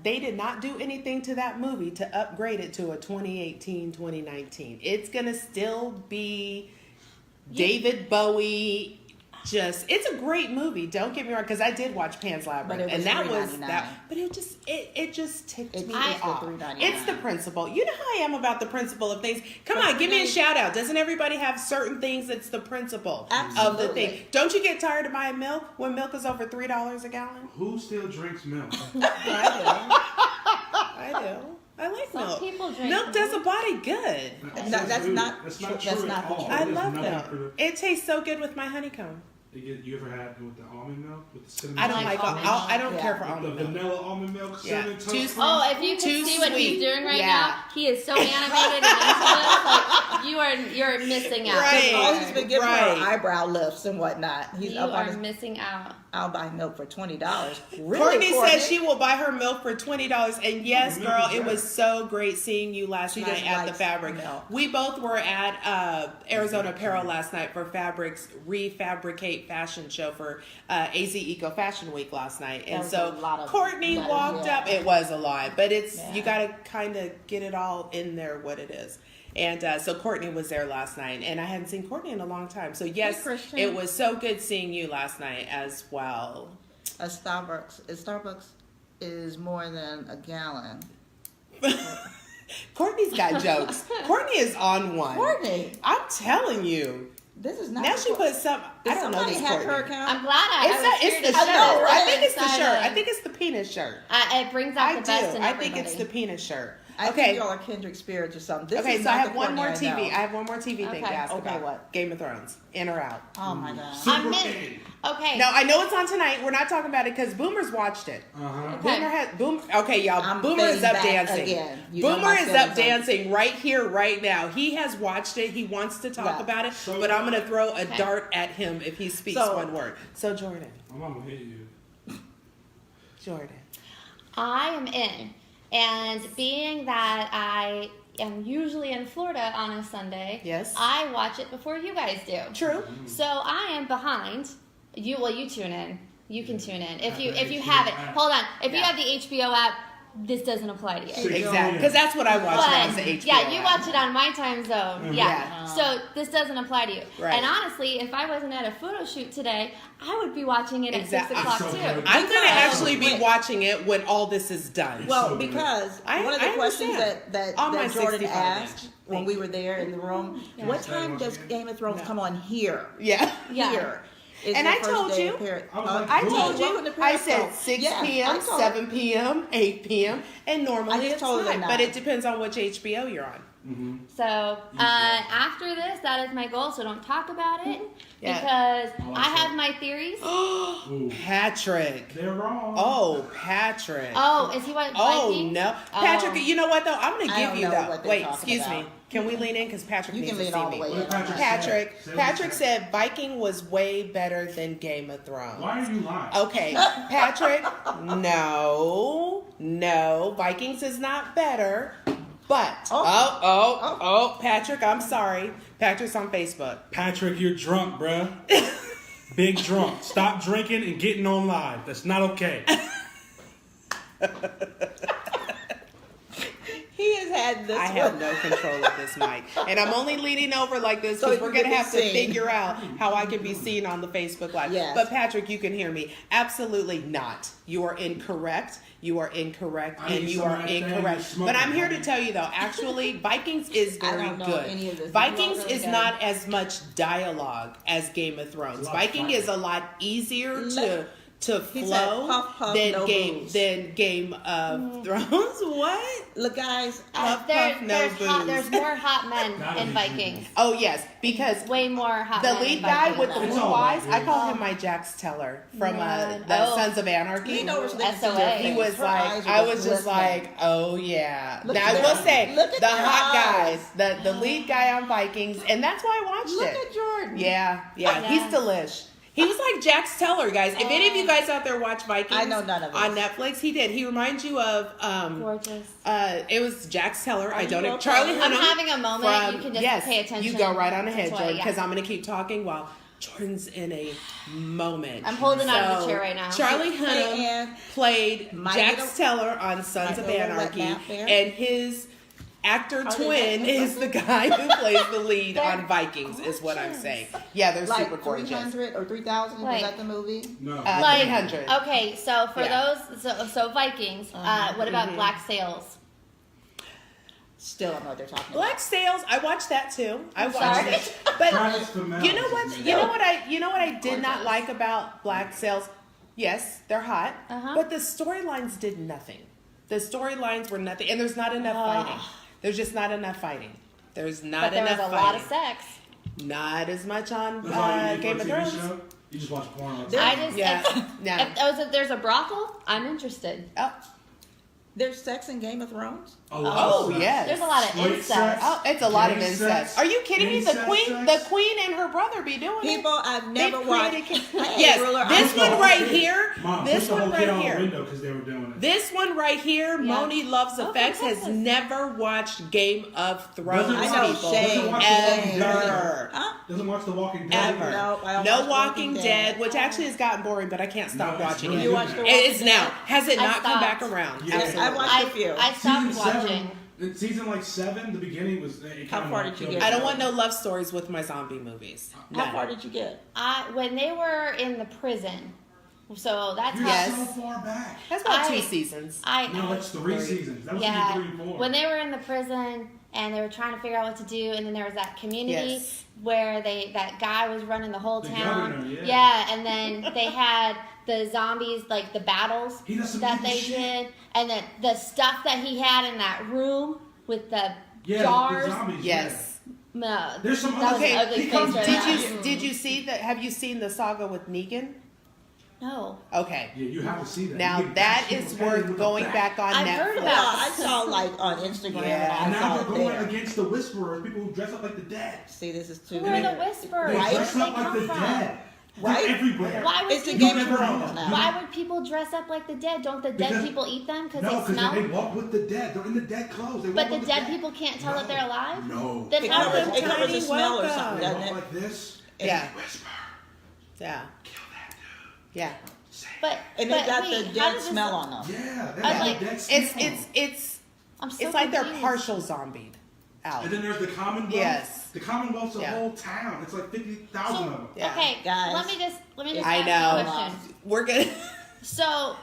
They did not do anything to that movie to upgrade it to a 2018, 2019. It's gonna still be David Bowie. It's a great movie. Don't get me wrong, because I did watch Pan's Labyrinth, But it was and that was $3.99. that. But it just ticked It's me just the off. $3.99. It's the principle. You know how I am about the principle of things. Come on, give me a shout out. Doesn't everybody have certain things that's the principle of the Absolutely. thing? Don't you get tired of buying milk when milk is over $3 a gallon? Who still drinks milk? I do. I like Some milk. people drink Milk does a body good. That's not That's true. not That's true not at the all. truth. I There's love nothing milk. for the- It tastes so good with my honeycomb. You ever had it with the almond milk? With the cinnamon I don't toast like. almond I don't milk. care for Yeah. With the almond milk. vanilla almond milk, Yeah. cinnamon Too toast. sweet. Oh, if you could Too see what sweet. he's doing right Yeah. now, he is so animated and into this. Like, you're missing out. Right. All he's been giving Right. her eyebrow lifts and whatnot. He's You up on are his. missing out. I'll buy milk for $20. Really, Courtney Courtney? says she will buy her milk for $20. And yes, Milk girl, is it good. was so great seeing you last She night just at the likes Fabric. milk. We both were at Arizona Apparel last night for Fabric's Refabricate fashion show for AZ Eco Fashion Week last night. And was so a lot of Courtney letters, walked yeah. up. It was a lot, but it's Yeah. you got to kind of get it all in there what it is. And so Courtney was there last night, and I hadn't seen Courtney in a long time. So yes, Christian. it was so good seeing you last night as well. A Starbucks is more than a gallon. Courtney's got jokes. Courtney is on one. Courtney, I'm telling you. this is not. Now she put some. Did I don't know somebody this hack her Courtney. account? I'm glad I was It's here the to shirt. see know, this. right? I think it's the Inside shirt. of- I think it's the penis shirt. It brings out I the do. best in I everybody. think it's the penis shirt. I Okay. think y'all are kindred spirits or something. This Okay, is so I not have the one more Courtney I TV. know. I have one more TV thing to Okay. ask Okay, about. what? Game of Thrones. In or out? Oh my god. I'm Super in. A. Okay. No, I know it's on tonight. We're not talking about it because Boomers watched it. Uh-huh. Okay. Okay, y'all. I'm Boomer is fading up back dancing. again. You know Boomer my is feelings up on- dancing right here, right now. He has watched it. He wants to talk Yeah. about it, So- but I'm going to throw a dart at him if he speaks So- one word. So Jordan, My mama hate you. Jordan. I am in. And being that I am usually in Florida on a Sunday, Yes. I watch it before you guys do. True. So I am behind. You tune in. You can tune in if you the have it. HBO app. Hold on. If you Yeah. have the HBO app, this doesn't apply to you. See, Exactly. Because that's what I watch now is the HBO. yeah, you app. watch it on my time zone. Yeah. So this doesn't apply to you. Right. And honestly, if I wasn't at a photo shoot today, I would be watching it at Exactly. 6 o'clock So too. good. I'm going to actually be Wait. watching it when all this is done. Well, So good. because I- one of the I questions understand. that On my Jordan 65 asked inch. when we were there in the room, what time does Game of Thrones No. come on here? yeah. Yeah. Here. Is And the I first told day you. of Paris. I was like, I Ooh. told Welcome you. to I Paris, said though. 6 Yes, I p.m., told 7 p.m., 8 p.m., and normally I just it's told her 9. that. But it depends on which HBO you're on. Mm-hmm. So after this, that is my goal. So don't talk about it Yeah. because Oh, I so- have my theories. Ooh. Patrick. They're wrong. Oh, Patrick. Oh, is he what? Oh Vikings? no, Oh. Patrick. You know what though? I'm gonna I give don't you know though. what they're Wait, talking excuse me. about. Can we lean in? Because Patrick You needs can to lean see all the me. way What in. did Patrick, say? Patrick said Viking was way better than Game of Thrones. Why are you lying? Okay, Patrick, no, Vikings is not better. But Patrick, I'm sorry. Patrick's on Facebook. Patrick, you're drunk, bruh. Big drunk. Stop drinking and getting on live. That's not okay. He has had this. I have no control of this mic, and I'm only leaning over like this So because you we're gonna can be have to seen. figure out how I can be seen on the Facebook Live. Yes. But Patrick, you can hear me. Absolutely not. You are incorrect. You are incorrect, I and need you are somebody to stand incorrect. and smoke But I'm it. here to tell you though, actually, Vikings is I very don't know good. any of this. Vikings You know, is really not as much dialogue as Game of Thrones. It's a lot of Viking fighting. is a lot easier Let- to He said, flow puff, puff, than no booze. Game of Thrones. What? Look, guys, Puff, puff, no booze. There's more hot men Gotta in be Vikings. Oh yes, because Way more hot the men lead in guy Vikings. with the It's blue all eyes, right, I call dude. him my Jax Teller from Man. the Oh. Sons of Anarchy. he knows things SOA. to your He face. was Her like, eyes I were was just glistening. like, oh yeah. Look Now at I will that. say, Look at the their hot eyes. guys, the lead guy on Vikings, and that's why I watched Look it. at Jordan. Yeah, Yeah. he's delish. He was like Jax Teller, guys. If any of you guys out there watch Vikings, I know none of on this. Netflix, he did. He reminds you of Gorgeous. it was Jax Teller. I you don't know. okay? Charlie I'm Hunnam. having a moment. From, You can just yes, pay attention. You go right on ahead, to Jordan, it, yeah. because I'm going to keep talking while Jordan's in a moment. I'm holding on to the So, chair right now. Charlie Hey, Hunnam Ann. played Might Jax get a- Teller on Sons might of get a little wet Anarchy, nap there. and his actor How did twin that- is the guy who plays the lead They're on Vikings, is what I'm gorgeous. saying. Yeah, they're super Like gorgeous. 300 or 3,000? Was Like- that the movie? No. Like 300. okay, so for Yeah. those, so Vikings. What about Black Sails? Still don't know what they're talking Black Sails, I watched that too. I watched sorry. it, but Travis Fimmel you know is what? his name. You know what I did not like about Black Sails. Yes, they're hot, Uh-huh. but the storylines did nothing. The storylines were nothing, and there's not enough fighting. There's just not enough fighting. There's not But there was enough a fighting. lot of sex. Not as much on That's all you need Game for of a TV Thrones. show? You just watch porn all the There- I time. just Yeah, no. if there's a brothel, I'm interested. Oh, There's sex in Game of Thrones? A lot of oh sex. yes. There's a lot of Straight incest. sex. Oh, it's a lot of Gay incest. sex. Are you kidding me? The Incest queen, sex. the queen and her brother be doing it. People I've never They've watched. created- Hey, Yes, Ruler, this I'm one sorry. right here. Mom, This push the one whole right kid out here. the window because they were doing it. This one right here, Yeah. Moni Loves Oh, Effects, has fantastic. never watched Game of Thrones. Doesn't I watch- know, people. shame. Doesn't watch The Walking Dead. Ever. Huh? Doesn't watch The Walking Dead. Ever. No, I don't No watch Walking Walking Dead, Dead. which actually has gotten boring, but I can't stop No, it's watching really it. You watch The It Walking is Dead? now. Has it I not come back stopped. around? Yeah. Absolutely. I watched a few. I stopped Season watching. 7, in season like 7, the beginning was. It How kinda far did you killed get? it. I don't want no love stories with my zombie movies. How None. far did you get? When they were in the prison, so that's You're how. Yes. so far back. That's about I- 2 seasons. No, that's 3 seasons. That was Yeah, season 3 and 4. when they were in the prison and they were trying to figure out what to do, and then there was that community Yes. where that guy was running the whole The town. governor, yeah. and then they had the zombies, like the battles He does some that evil they shit. did, and the stuff that he had in that room with the Yeah, jars. the zombies. Yes. No, There's some that was other- an ugly he face comes- right Did there. you see that? Have you seen the saga with Negan? No. Okay. Yeah, you have to see that. Now You get that bashed is in the head worth with a going bat. back on I've Netflix. heard Well, about I saw like on Instagram Yeah. and And I now saw they're it going there. against the Whisperers, people who dress up like the dead. See, this is too Who are the many. Whisperers? They Right? dress Where up did like they the come from? dead. Right? They're everywhere. Why would It's the people? Game of never Thrones know. now. Why would people dress up like the dead? Don't the dead Because- people eat them because No, they because smell? they walk with the dead. They're in the dead clothes. They But walk the with dead people can't tell that they're alive? No. Then It how covers, come it covers the Tiny smell or welcome. something, They doesn't walk it? like this. Yeah. Whisper. Yeah. Kill that dude. Yeah. Say it. But And they but got wait, the how dead does this- smell on them. Yeah, they I have like- the dead It's smell. I'm so it's like they're confused. partial zombied out. And then there's the Commonwealth. Yes. The Commonwealth's a Yeah. whole town. It's like 50,000 of them. Yeah. Okay, Guys. let me just I ask know. you a question. We're good. So,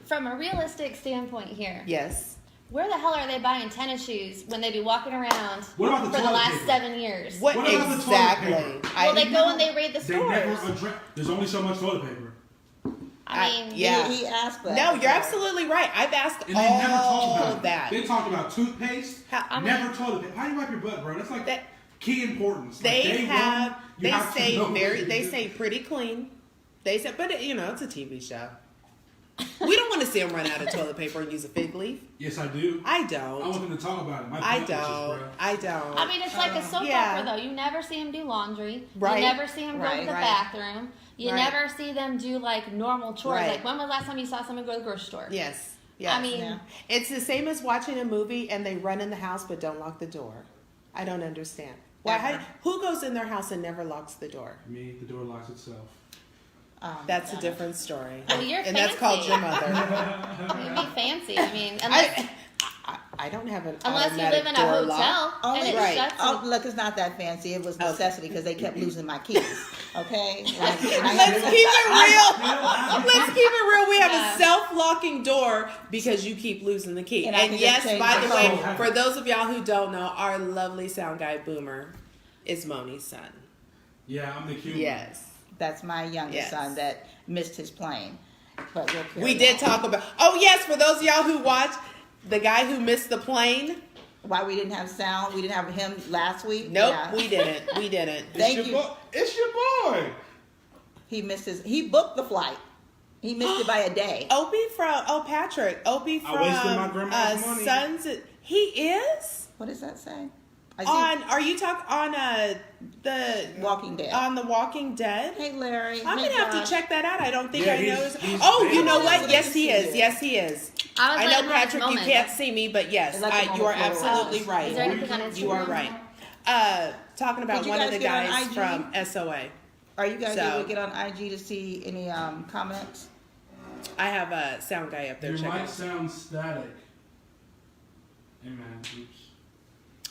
from a realistic standpoint here, Yes. where the hell are they buying tennis shoes when they be walking around What about the for the toilet last paper? 7 years? What, What about the toilet exactly? paper? Well, they go and they raid the They never stores. address. There's only so much toilet paper. I mean, yeah. He asked that. No, you're absolutely right. I've asked And they never talk all about of that. They talk about toothpaste. I mean- never toilet paper. How do you wipe your butt, bro? That's like That- key importance. Like They day have. one, you They have to say know what very. you They do. say pretty clean. They said, but you know, it's a TV show. We don't want to see them run out of toilet paper and use a fig leaf. Yes, I do. I I don't. want them to talk about it. My I pimp itches, don't. bro. I don't. I mean, it's like a soap Yeah. opera, though. You never see them do laundry. Right. You never see them go Right, to the right. bathroom. You Right. never see them do, like, normal chores. Right. Like, when was the last time you saw someone go to the grocery store? Yes. Yes. I mean, Yeah. It's the same as watching a movie and they run in the house but don't lock the door. I don't understand. Why? Ever. Who goes in their house and never locks the door? Me, the door locks itself. That's a different story. Well, you're and that's called fancy. your mother. you'd be fancy. I mean, unless, I don't have an unless you automatic live in a door hotel lock. and Only it right. shuts. Oh, look, it's not that fancy. It was necessity because they kept losing my keys. Okay? Let's keep it real. Let's keep it real. We have Yeah. a self-locking door because you keep losing the key. And I And can yes, just change by the the way, code. for those of y'all who don't know, our lovely sound guy Boomer is Moni's son. Yeah, I'm the cute Yes. That's my youngest Yes. son that missed his plane. But we'll carry We did on. talk about. Oh yes, for those of y'all who watched, the guy who missed the plane. Why we didn't have sound? We didn't have him last week. Nope, Yeah. we didn't. We didn't. Thank It's you. your boy. It's your boy. He missed his. He booked the flight. He missed it by a day. Opie from Patrick. Opie from I wasted my grandma's money. Sons. He is What does that say? I see on. Are you talking on the Walking Dead. on The Walking Dead? Hey Larry. I'm Hey, gonna have to Josh. check that out. I don't think Yeah, I he's- noticed. he's Oh, big. you know what? Let Yes, me he see is. it. Yes, he is. I was I letting know, him have his Patrick, you moment. can't see me, but yes, Let him you are on the floor. absolutely Is there right. anything on You are Instagram? right. Talking about Did you one of guys the get on guys IG? from SOA. Are you guys So- able to get on IG to see any comments? I have a sound guy up there. Your Check mic out. sounds static. Hey man, oops.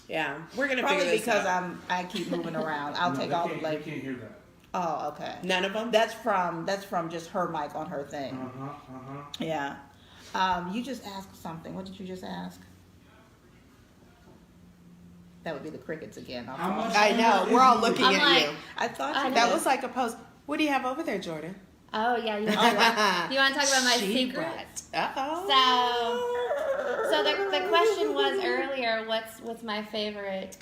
Yeah, we're gonna Probably figure this because out. I keep moving around. I'll No, take they all the can't- blame. They can't hear that. Oh, okay. None of them. That's from just her mic on her thing. Yeah. You just asked something. What did you just ask? That would be the crickets again. How much- I know. We're all looking I'm at like- you. I thought I you That did. was like a post. What do you have over there, Jordan? Oh yeah, you want to talk about my secret? Uh oh. So the question was earlier, what's my favorite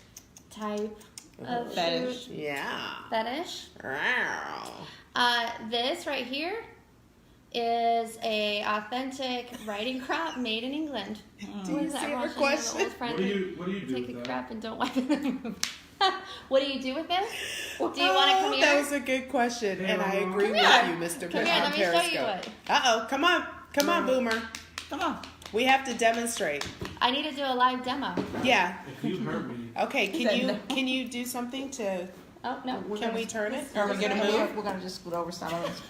type of Fetish. food? Yeah. Fetish. Wow. This right here is a authentic riding crop made in England. What is that? see the Russian question? old friend What do you do take with a that? crap and don't wipe it. What do you do with this? Do you want to come here? That was a good question, and I agree with here. you, Mr. Come Chris here, on let me show you Periscope. it. Uh-oh, come on, Boomer. Come on. We have to demonstrate. I need to do a live demo. Yeah. If you hurt me, Okay, He said no. can you do something to? Oh no. Can we turn it? Are we Get a gonna move? We're gonna just scoot over some of us.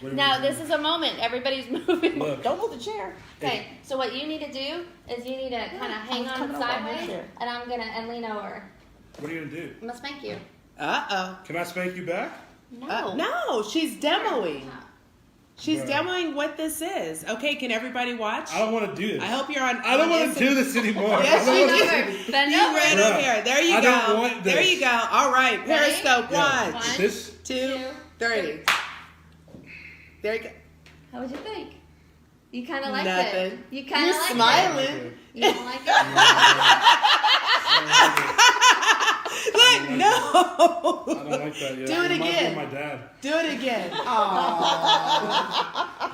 Now this is a moment. Everybody's moving. Look. Don't move the chair. Okay, so what you need to do is you need to kind of hang was on coming up on your sideways, chair. and I'm gonna lean over. What are you gonna do? I'm gonna spank you. Uh-oh. Can I spank you back? No. No, she's demoing. She's Bruh. demoing what this is. Okay, can everybody watch? I don't want to do this. I hope you're on. I don't on want to do this anymore. Yes, I don't you wanna do. do Over. this. Bend You over. ran Bruh. over here. There you I go. don't want There this. you go. All right, Ready? Periscope. Yeah. Watch. This. 2, 3. There you go. How would you think? You kind of like Nothing. it. You kind You're of like smiling. it. You don't like it? Look, no. I don't like that yet. Do it Reminds me again. of my dad. Do it again. Aww.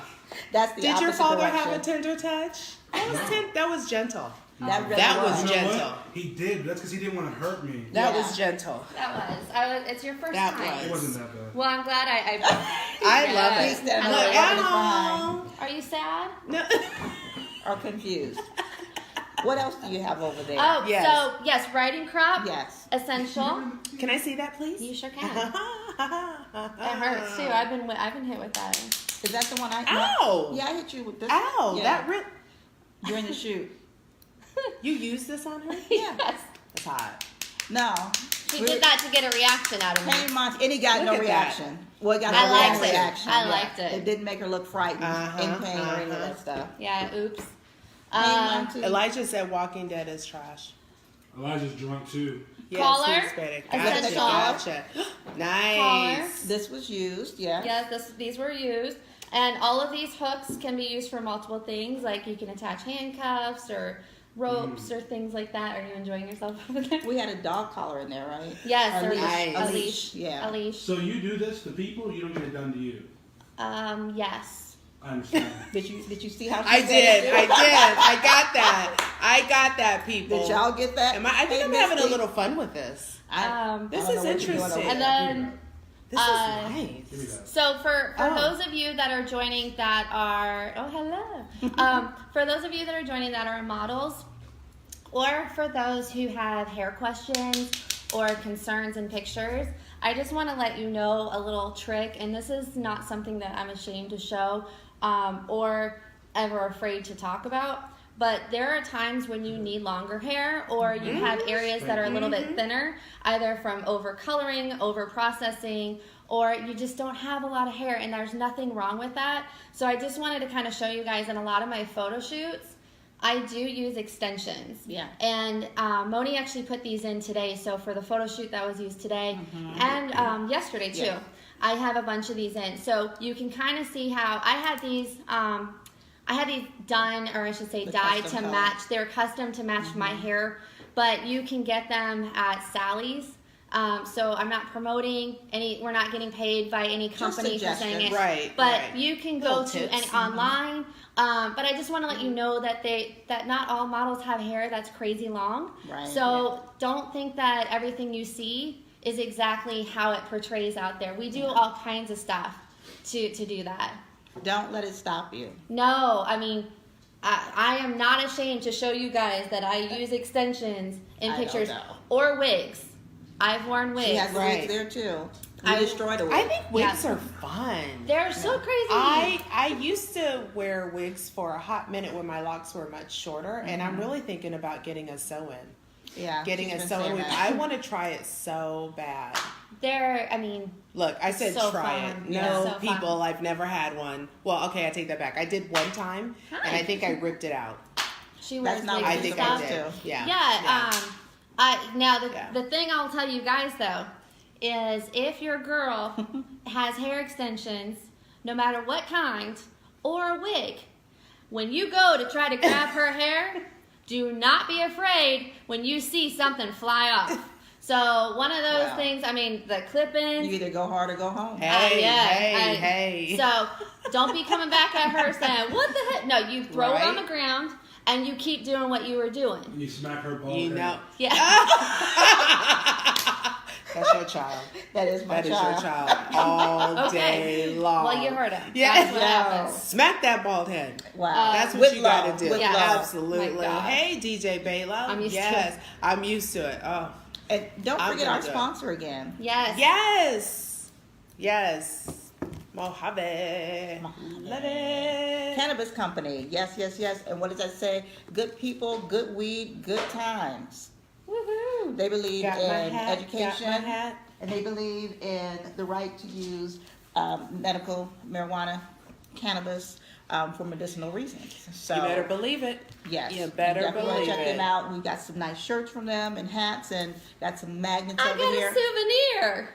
That's the Did your opposite father direction. have a tender touch? That was gentle. That really That was you know gentle. what? He did. But that's because he didn't want to hurt me. That Yeah. was gentle. It's your first That time. It wasn't that bad. Well, I'm glad I I love Yeah. it. He's standing Look, there at walking Are you sad? No. Or confused. What else do you have over there? Oh, Yes. so yes, riding crop. Yes. Essential. Can I see that, please? You sure can. It hurts too. I've been hit with that. Is that the one I? Ow! Yeah, I hit you with this. Ow! Yeah. That really. During the shoot. You used this on her? Yeah. Yes. That's hot. No. She did that to get a reaction out of me. Hey, Monty, and he got Look no at that. reaction. Well, he got I no liked it. reaction. I liked it. It didn't make her look frightened, Uh-huh, in pain, or any of uh-huh. that stuff. Yeah. Oops. Hey, Monty. Elijah said Walking Dead is trash. Elijah's drunk too. Yes, Collar? he's better. Essential. Gotcha. Nice. This was used, yeah. Yes, these were used. And all of these hooks can be used for multiple things. Like you can attach handcuffs or ropes or things like that. Are you enjoying yourself over there? We had a dog collar in there, right? Yes, A or leash. Nice. a A leash. leash, yeah. A leash. So you do this to people, you don't get it done to you. Yes. I understand. Did you see how she I said did. it? I got that. I got that, people. Did y'all get that? I think Hey, I'm having a Misty. little fun with this. I This don't is know what you're doing interesting. over And there. then, This is nice. Give me that. so for Oh. those of you that are joining that are, hello. For those of you that are joining that are models, or for those who have hair questions or concerns in pictures, I just want to let you know a little trick, and this is not something that I'm ashamed to show or ever afraid to talk about, but there are times when you need longer hair or you have areas that are a little bit thinner, either from over-coloring, over-processing, or you just don't have a lot of hair, and there's nothing wrong with that. So I just wanted to kind of show you guys in a lot of my photo shoots, I do use extensions. Yeah. And Moni actually put these in today. So for the photo shoot that was used today and yesterday too, Yeah. I have a bunch of these in. So you can kind of see how I had these done, or I should say The dyed to custom color. match. They're custom to match my hair, but you can get them at Sally's. So I'm not promoting any, we're not getting paid by any company for saying it. suggestions. Right. But right. you can Little go to tips. and online. But I just want to let you know that that not all models have hair that's crazy long. Right, So don't think that everything you see is exactly how it portrays out there. We do all kinds of stuff to do that. Don't let it stop you. No, I mean, I am not ashamed to show you guys that I use extensions in I don't pictures know. or wigs. I've worn wigs. She has Right. wigs there too. We I- destroyed a wig. I think wigs Yeah. are fun. They're so crazy. I used to wear wigs for a hot minute when my locks were much shorter, and I'm really thinking about getting a sew-in. yeah, Getting she's a been sew-in saying wig. that. I want to try it so bad. I mean, Look, I said So try fun. it. Yeah, No, so fun. people, I've never had one. Well, okay, I take that back. I did one time, and I think I ripped it out. she wears That's not wigs what I and you're think I stuff. supposed did. to. Yeah. Yeah. Now Yeah. the thing I'll tell you guys though is if your girl has hair extensions, no matter what kind, or a wig, when you go to try to grab her hair, do not be afraid when you see something fly off. So one of those Wow. things, I mean, the clip-ins. You either go hard or go home. Hey, yeah, hey. So don't be coming back at her saying, "What the heck?" No, you throw it on Right. the ground and you keep doing what you were doing. And you smack her ball. You know. Yeah. That's your child. That is my That is your child. child all Okay. day long. Well, you heard him. Yeah. That's what Wow. happens. Smack that bald head. Wow. That's what With you love, gotta do. with Yeah. love. Absolutely. My God. Hey, DJ Baylo. I'm used to yes, it. I'm used to it. Oh, And don't I'm forget gonna our do it. sponsor again. Yes. yes. Mojave. Love it. Cannabis company. Yes, yes, yes. And what does that say? Good people, good weed, good times. Woohoo. They believe Got my in hat, education, got my hat. and they believe in the right to use medical marijuana, cannabis for medicinal reasons. So You better believe it. yes, You better definitely wanna believe check it. them out. We've got some nice shirts from them and hats, and got some magnets I over got here. a souvenir.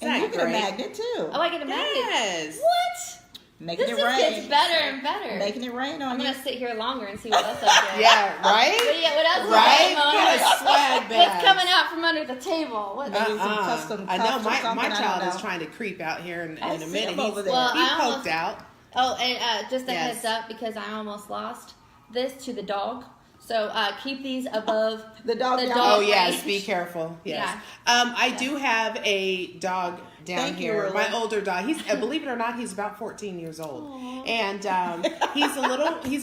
And that you get a great? magnet too. Oh, I get a magnet. Yes. What? Making This it just rain. gets better and better. Making it rain on I'm you. gonna sit here longer and see what else I get. Yeah, right? What else? Right? Is going on? Get a swag bag. What's coming out from under the table? What? Maybe some custom I know cups or my something, I child don't is know. trying to creep out here in I a see minute. him over there. Well, He I poked almost- out. Oh, and just a Yes. heads up because I almost lost this to the dog. So keep these above The dog the down. dog Oh yes, range. be careful. Yes. Yeah. I do have a dog down Thank you, here. Rilla. My older dog. He's believe it or not, he's about 14 years old, and he's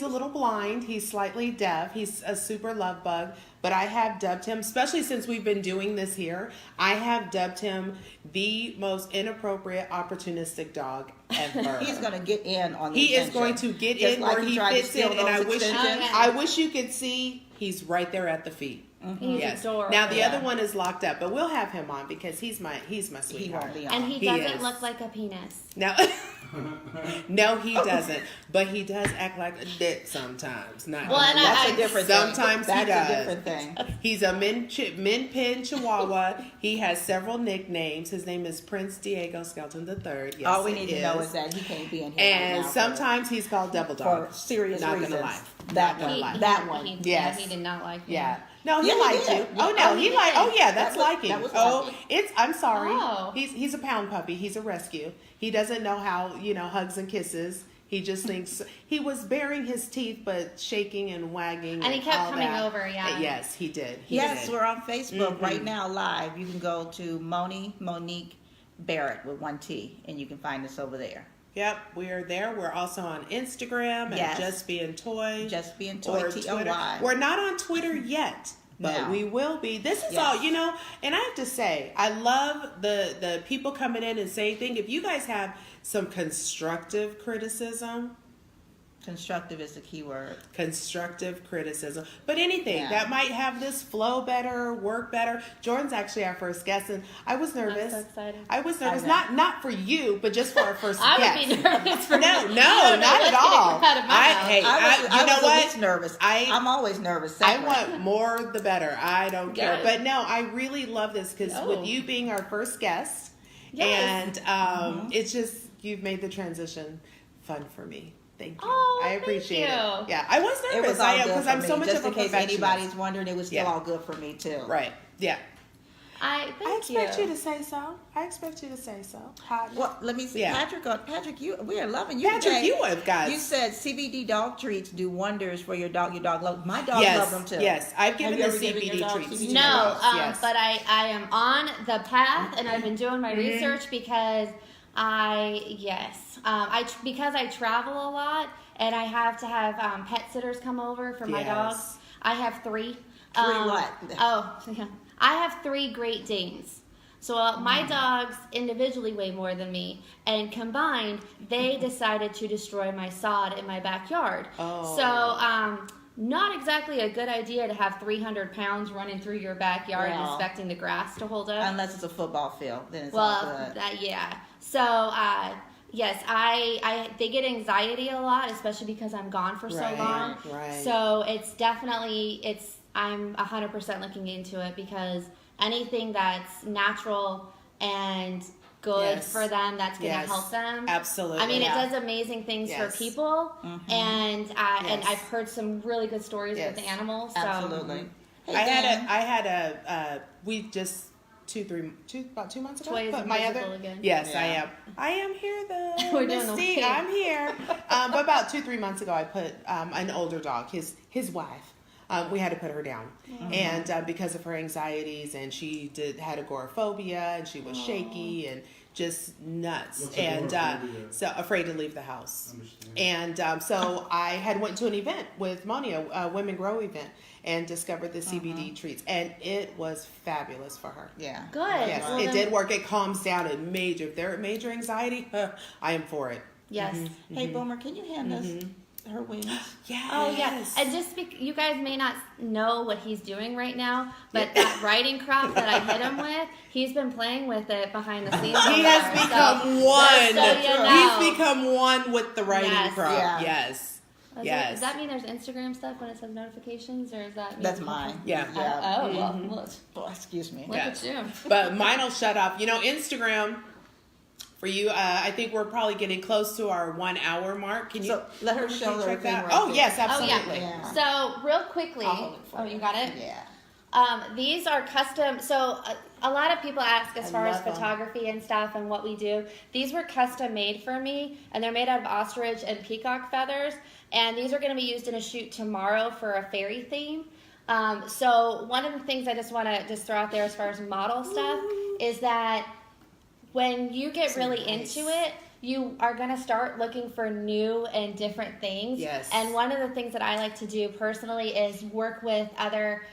a little blind. He's slightly deaf. He's a super love bug. But I have dubbed him, especially since we've been doing this here. I have dubbed him the most inappropriate, opportunistic dog ever. He's going to get in on the He is attention. going to get Just in like where he tried to fits steal in, and I those wish extensions. Okay. I wish you could see. He's right there at the feet. He's Yes. adorable. Now the Yeah. other one is locked up, but we'll have him on because he's my He sweetheart. won't be on. And he He doesn't is. look like a penis. No, no, he doesn't. But he does act like a dick sometimes. Not Well, and That's I- a different sometimes thing. he That's does. a different thing. He's a min pin Chihuahua. He has several nicknames. His name is Prince Diego Skelton III. Yes, All we it need to know is that he can't be in here And right now sometimes he's called Devil for Dog. serious Not reasons. gonna lie. That Not gonna one. lie. That one. He Yes. did not like me. Yeah. No, he Yeah, he liked did. you. Yeah. Oh no, Oh, he he liked. did. Oh yeah, that's That was- liking. that was Oh, liking. I'm sorry. Oh. He's a pound puppy. He's a rescue. He doesn't know how hugs and kisses. He just thinks he was baring his teeth, but shaking and wagging. And he kept all coming that. over, yeah. Yes, he did. He Yes, did. we're on Facebook right now live. You can go to Monique Barrett with 1 T, and you can find us over there. Yep, we are there. We're also on Instagram at Yes. Just Being Toy. Just Being Toy, or TOY. Twitter. We're not on Twitter yet, but No. we will be. This is Yes. all, and I have to say, I love the people coming in and saying things. If you guys have some constructive criticism, Constructive is the key word. constructive criticism, but anything Yeah. that might have this flow better, work better. Jordan's actually our first guest, and I was nervous. so excited. I was nervous, I know. not for you, but just for our first I guest. would be nervous for No, you. no, You don't know not at what's gonna all. come out of my mouth. Hey, I was you know at what? least nervous. I- I'm always nervous. I separate. want more the better. I don't care. Good. But no, I really love this because Oh. with you being our first guest, Yes. and it's just, you've made the transition fun for me. Thank you. Oh, I thank appreciate you. it. Yeah, I was It nervous. was all I am good because for I'm me. so much Just of a in case perfectionist. anybody's wondering, it was still Yeah. all good for me too. Right. Yeah. I I expect you to say so. I expect you to say so. Well, let me see, Yeah. Patrick, we are loving you. Patrick, today. you have got. You said CBD dog treats do wonders for your dog. Your dog love. My dog Yes, loves them too. yes. I've given you the ever given CBD your dog treats. CBD? to No, my dogs, yes. but I am on the path, and I've been doing my research because because I travel a lot, and I have to have pet sitters come over for my Yes. dogs. I have 3. What? Oh, yeah. I have 3 Great Danes. So my dogs individually weigh more than me, and combined, they decided to destroy my sod in my backyard. Oh. So, not exactly a good idea to have 300 pounds running through your backyard and Well, expecting the grass to hold up. Unless it's a football field, then it's all Well, good. yeah. So, yes, they get anxiety a lot, especially because I'm gone for so Right, long. right. So it's definitely I'm 100% looking into it because anything that's natural and good Yes. for them, that's going to Yes. help them. Absolutely. I mean, Yeah. it does amazing things Yes. for people, and Yes. I've heard some really good stories Yes. with animals. So. Absolutely. Hey, I Dan. had a we just about 2 months ago. Toy is But my invisible other again. yes, Yeah. I am here though. We're doing the Misty, wave. I'm here. But about 2-3 months ago, I put an older dog, his wife. We had to put her down, and because of her anxieties, and she had agoraphobia, and she was shaky and just nuts, What's and agoraphobia? so afraid to leave the house. Understand. And so I had went to an event with Moni, a Women Grow event, and discovered the CBD treats, and it was fabulous for her. Yeah. Good. Yes, Well, it then- did work. It calms down. If they're at major anxiety, I am for it. Yes. Hey, Boomer, can you hand us her wings? Yes. Oh yeah, and just you guys may not know what he's doing right now, but that writing crop that I hit him with, he's been playing with it behind the scenes. He over has there, become so one. just so you know. He's become one with the writing Yes. crop. Yeah. Yes. Does that mean there's Instagram stuff when it says notifications, or is that? That's mine. Yeah. Yeah. Oh well, look, Oh, excuse me. look Yes. at you. But mine will shut off. Instagram for you. I think we're probably getting close to our 1 hour mark. Can you? So let her show her check thing that? right Oh there. yes, Oh absolutely. yeah. Yeah. So real quickly. I'll hold it for Oh, you got it. Yeah. These are custom. So a lot of people ask as I far as love 'em. photography and stuff and what we do. These were custom made for me, and they're made out of ostrich and peacock feathers. And these are going to be used in a shoot tomorrow for a fairy theme. So one of the things I just want to just throw out there as far as model stuff is that when you get really nice. into it, you are going to start looking for new and different things. Yes. And one of the things that I like to do personally is work with other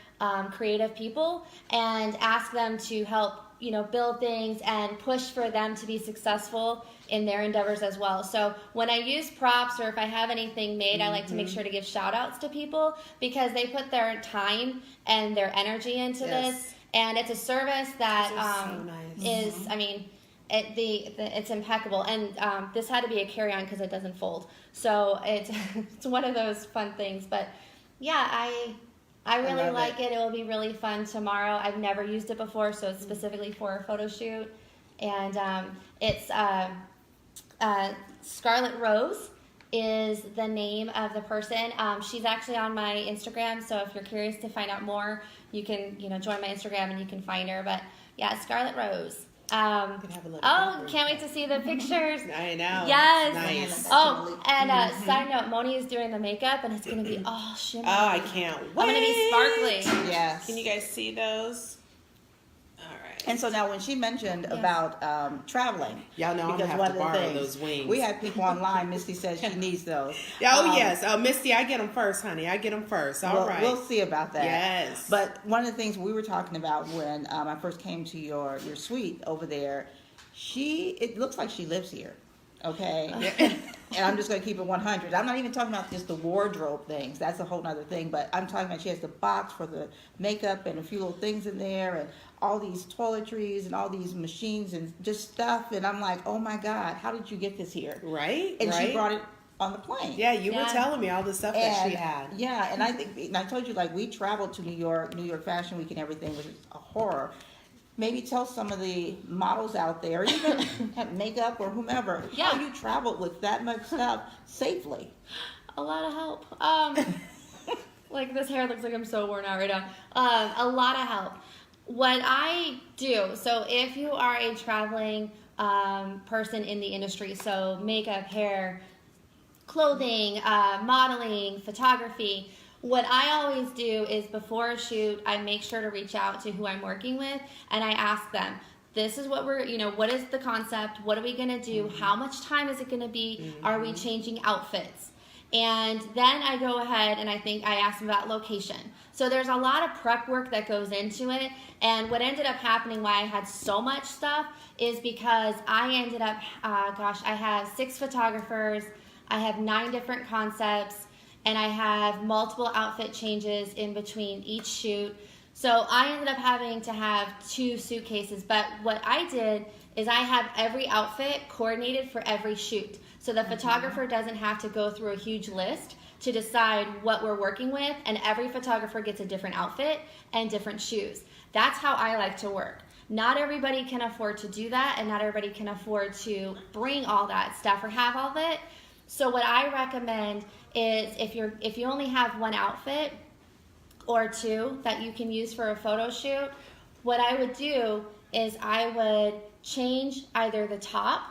creative people and ask them to help, build things and push for them to be successful in their endeavors as well. So when I use props or if I have anything made, I like to make sure to give shout outs to people because they put their time and their energy into Yes. this. And it's a service that These are so nice. is, I mean, it's impeccable, and this had to be a carry-on because it doesn't fold. So it's one of those fun things. But yeah, I really love like it. It will be really fun tomorrow. I've never used it before, so it's specifically for a photo shoot, and it's Scarlet Rose, is the name of the person. She's actually on my Instagram, so if you're curious to find out more, you can, join my Instagram and you can find her. But yeah, Scarlet Rose. Have a little Can't wait to see the pictures. I know. Yes. Nice. Oh, and side note, Moni is doing the makeup, and it's going to be all shimmery. Oh, I can't wait. I'm going to be sparkly. Yes. Can you guys see those? All right. And so now when she mentioned about traveling. Y'all know I'm going to have to borrow those wings. We had people online. Misty says she needs those. Oh, yes. Oh, Misty, I get them first, honey. I get them first. All right. We'll see about that. Yes. But one of the things we were talking about when I first came to your suite over there, it looks like she lives here. Okay. And I'm just going to keep it 100. I'm not even talking about just the wardrobe things. That's a whole other thing. But I'm talking about she has the box for the makeup and a few little things in there and all these toiletries and all these machines and just stuff. And I'm like, oh my God, how did you get this here? Right. And she brought it on the plane. Yeah, you were telling me all the stuff that she had. Yeah, and I told you, like, we traveled to New York Fashion Week and everything, which is a horror. Maybe tell some of the models out there, even have makeup or whomever, how you traveled with that much stuff safely. A lot of help. Like, this hair looks like I'm so worn out right now. A lot of help. What I do, so if you are a traveling person in the industry, so makeup, hair, clothing, modeling, photography, what I always do is before a shoot, I make sure to reach out to who I'm working with and I ask them, this is what what is the concept? What are we going to do? How much time is it going to be? Are we changing outfits? And then I go ahead and I ask them about location. So there's a lot of prep work that goes into it. And what ended up happening why I had so much stuff is because I ended up, I have 6 photographers. I have 9 different concepts. And I have multiple outfit changes in between each shoot. So I ended up having to have 2 suitcases. But what I did is I have every outfit coordinated for every shoot. So the photographer doesn't have to go through a huge list to decide what we're working with. And every photographer gets a different outfit and different shoes. That's how I like to work. Not everybody can afford to do that. And not everybody can afford to bring all that stuff or have all of it. So what I recommend is if you only have 1 outfit or 2 that you can use for a photo shoot, what I would do is I would change either the top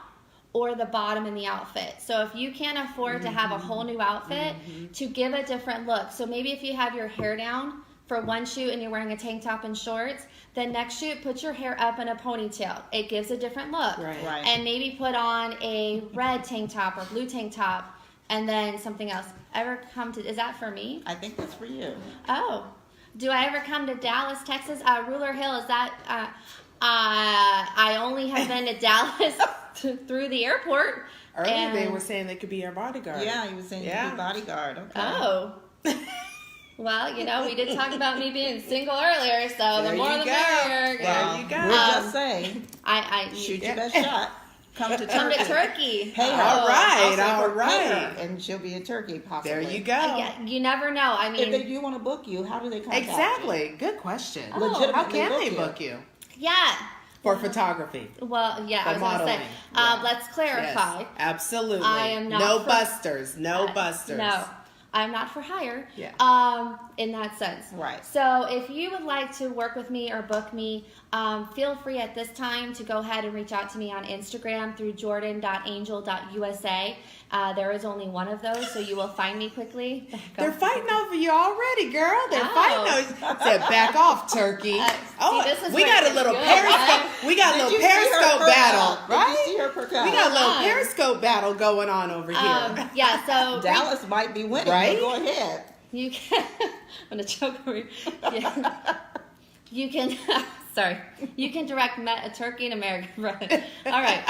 or the bottom in the outfit. So if you can't afford to have a whole new outfit to give a different look. So maybe if you have your hair down for one shoot and you're wearing a tank top and shorts, then next shoot, put your hair up in a ponytail. It gives a different look. Right. And maybe put on a red tank top or blue tank top and then something else. Is that for me? I think that's for you. Oh. Do I ever come to Dallas, Texas? Ruler Hill, is that, I only have been to Dallas through the airport. Earlier they were saying they could be your bodyguard. Yeah, you were saying you could be bodyguard. Okay. Oh. Well, we did talk about me being single earlier, so the more the merrier. There you go. We're just saying, shoot your best shot. Come to Turkey. Pay her. All right. And she'll be a turkey, possibly. There you go. Yeah, you never know. I mean, if they do want to book you, how do they contact Exactly. Good question. Legitimately How can they book you? Yeah. For photography. Well, yeah, For I was going to say. modeling. Let's clarify. Yes, absolutely. I am not no for- busters. No busters. No. I'm not for hire. Yeah. In that sense. Right. So if you would like to work with me or book me, feel free at this time to go ahead and reach out to me on Instagram through jordan.angel.usa. There is only one of those, so you will find me quickly. They're fighting over you already, girl. They're fighting over you. Said, back off, turkey. This is we where got it a little gets periscope. good, We got a little Did you see her periscope perk battle, out? right? Did you see her perk out? We got a little periscope battle going on over here. Yeah, so Dallas might be winning. Right? Go ahead. you can. I'm gonna choke over you. Yeah. You can. Sorry. You can direct a turkey in America. Right. All right.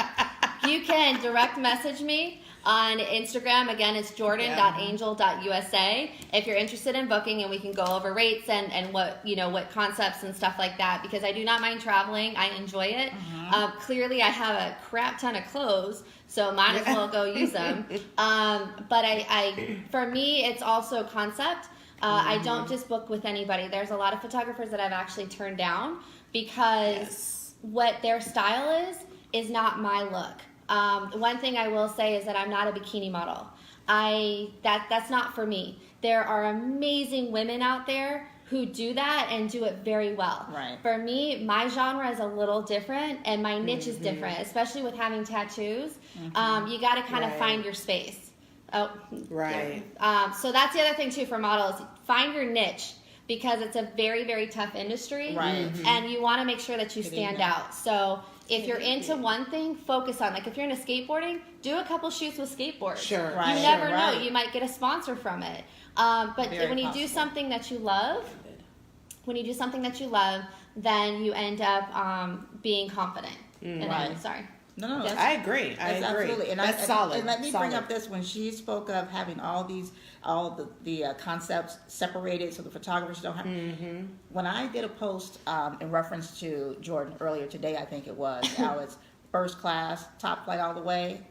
You can direct message me on Instagram. Again, it's jordan.angel.usa if you're interested in booking, and we can go over rates and what what concepts and stuff like that, because I do not mind traveling. I enjoy it. Clearly, I have a crap ton of clothes, so might as well go use them. But for me, it's also concept. I don't just book with anybody. There's a lot of photographers that I've actually turned down because what their style is not my look. One thing I will say is that I'm not a bikini model. that's not for me. There are amazing women out there who do that and do it very well. Right. For me, my genre is a little different, and my niche is different, especially with having tattoos. You got to kind of find your space. Oh, right. So that's the other thing too for models. Find your niche, because it's a very, very tough industry, Right. and you want to make sure that you stand out. So if you're into one thing, focus on. Like if you're into skateboarding, do a couple shoots with skateboards. Sure. Right. You never know. Right. You might get a sponsor from it. But Very when you do possible. something that you love, then you end up being confident. Right. Sorry. No, I agree. I agree. Absolutely. And that's solid. And let me bring Solid. up this, when she spoke of having all the concepts separated so the photographers don't have. When I did a post in reference to Jordan earlier today, I think it was, how it's first class, top flight all the way.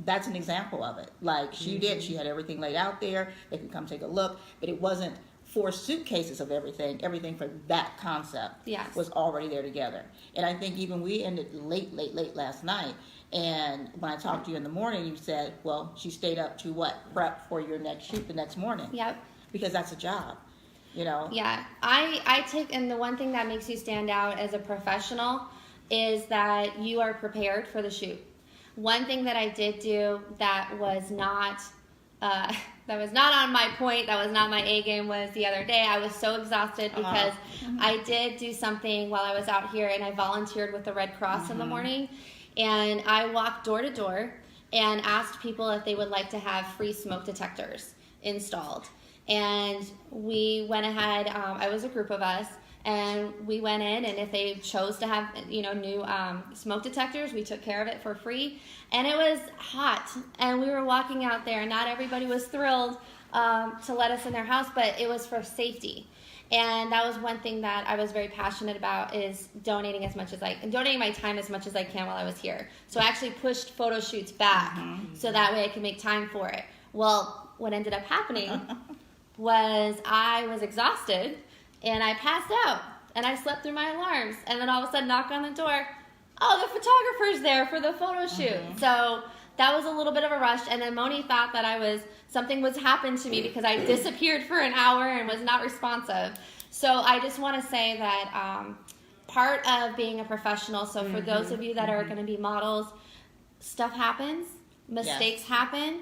That's an example of it. Like she did, she had everything laid out there. They could come take a look, but it wasn't 4 suitcases of everything. Everything for that concept was already there together. And I think even we ended late last night. And when I talked to you in the morning, you said, well, she stayed up to what? Prep for your next shoot the next morning. Yep. Because that's a job, you know? Yeah. I take, and the one thing that makes you stand out as a professional is that you are prepared for the shoot. One thing that I did do that was not on my point, that was not my A game, was the other day I was so exhausted because I did do something while I was out here, and I volunteered with the Red Cross in the morning, and I walked door to door and asked people if they would like to have free smoke detectors installed. And we went ahead, I was a group of us, and we went in, and if they chose to have, new smoke detectors, we took care of it for free. And it was hot, and we were walking out there, and not everybody was thrilled to let us in their house, but it was for safety. And that was one thing that I was very passionate about, is donating my time as much as I can while I was here. So I actually pushed photo shoots back so that way I could make time for it. Well, what ended up happening was I was exhausted, and I passed out, and I slept through my alarms, and then all of a sudden knock on the door, oh, the photographer's there for the photo shoot. So that was a little bit of a rush, and then Moni thought that something was happened to me because I disappeared for an hour and was not responsive. So I just want to say that part of being a professional, so for those of you that are going to be models, stuff happens, mistakes happen,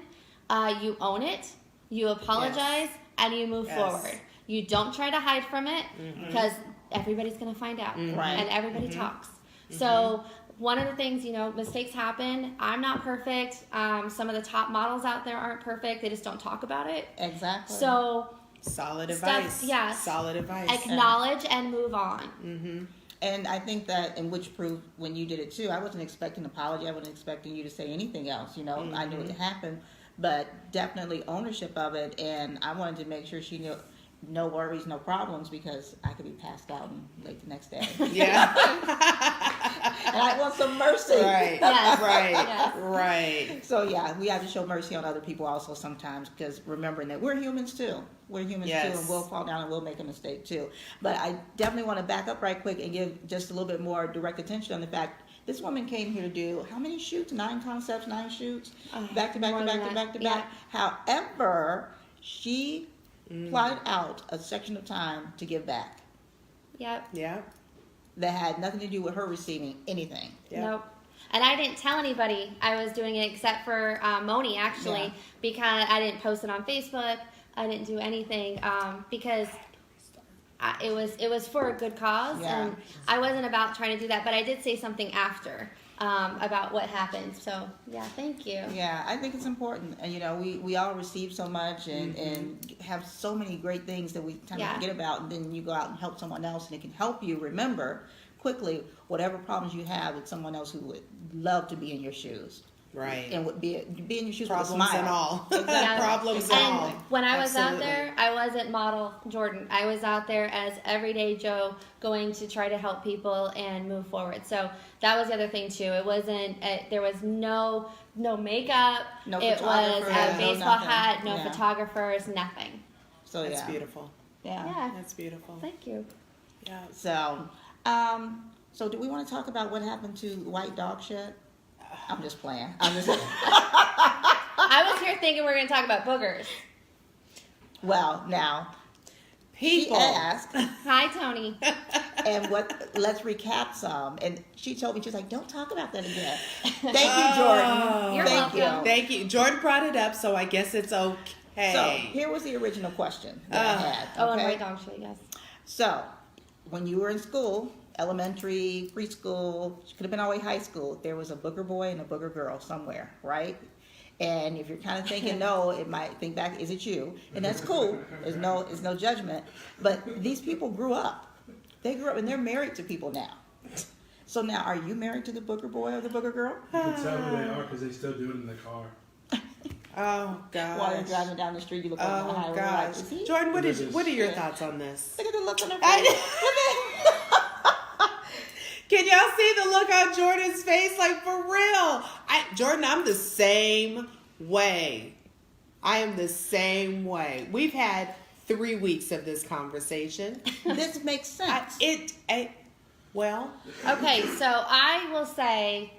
you own it, you apologize, and you move forward. You don't try to hide from it, because everybody's going to find out, and everybody talks. So one of the things, mistakes happen. I'm not perfect. Some of the top models out there aren't perfect. They just don't talk about it. Exactly. So solid advice. Yes. Solid advice. Acknowledge and move on. And I think that, and which proved when you did it too, I wasn't expecting an apology. I wasn't expecting you to say anything else. I knew it happened, but definitely ownership of it. And I wanted to make sure she knew. No worries, no problems, because I could be passed out and late the next day. Yeah. And I want some mercy. Right. Yes. Right. Yes. Right. So yeah, we have to show mercy on other people also sometimes, because remembering that we're humans too. We're humans too, and we'll fall down and we'll make a mistake too. But I definitely want to back up right quick and give just a little bit more direct attention on the fact this woman came here to do how many shoots? 9 concepts, 9 shoots, back to back to back to back to back. However, she plotted out a section of time to give back. Yep. Yeah. That had nothing to do with her receiving anything. Yep. Nope. And I didn't tell anybody I was doing it except for Moni, actually, because I didn't post it on Facebook. I didn't do anything because it was for a good cause, and I wasn't about trying to do that. But I did say something after about what happened. So yeah, thank you. Yeah, I think it's important. And we all receive so much and have so many great things that we kind of forget about, and then you go out and help someone else, and it can help you remember quickly whatever problems you have with someone else who would love to be in your shoes. Right. And would be in your shoes Problems with a smile. and all. Yeah. Problems and And all. when I was Absolutely. out there, I wasn't model Jordan. I was out there as everyday Joe, going to try to help people and move forward. So that was the other thing too. It wasn't. There was no makeup. No it was photographer, a no baseball nothing. hat. No Yeah. photographers. Nothing. So That's yeah, beautiful. yeah. Yeah. That's beautiful. Thank you. Yeah. So do we want to talk about what happened to White Dog Shed? I'm just playing. I was here thinking we were going to talk about boogers. Well, now, People. she asked, Hi, Tony. and let's recap some. And she told me, she was like, don't talk about that again. Thank you, Jordan. You're Thank welcome. you. Thank you. Jordan brought it up, so I guess it's okay. So here was the original question that I had. Oh, and okay? right dog show, yes. So, when you were in school, elementary, preschool, could have been all the way high school, there was a booger boy and a booger girl somewhere, right? And if you're kind of thinking no, it might think back, is it you? And that's cool. There's no judgment. But these people grew up. They grew up and they're married to people now. So now, are you married to the booger boy or the booger girl? You can tell who they are because they still do it in the car. Oh, gosh. While you're driving down the street, you look over the Oh, highway gosh. like, is he? Jordan, what are your Yeah. thoughts on this? Look at the look on her I- face. Can y'all see the look on Jordan's face? Like, for real. Jordan, I'm the same way. I am the same way. We've had 3 weeks of this conversation. This makes sense. Well, Okay, so I will say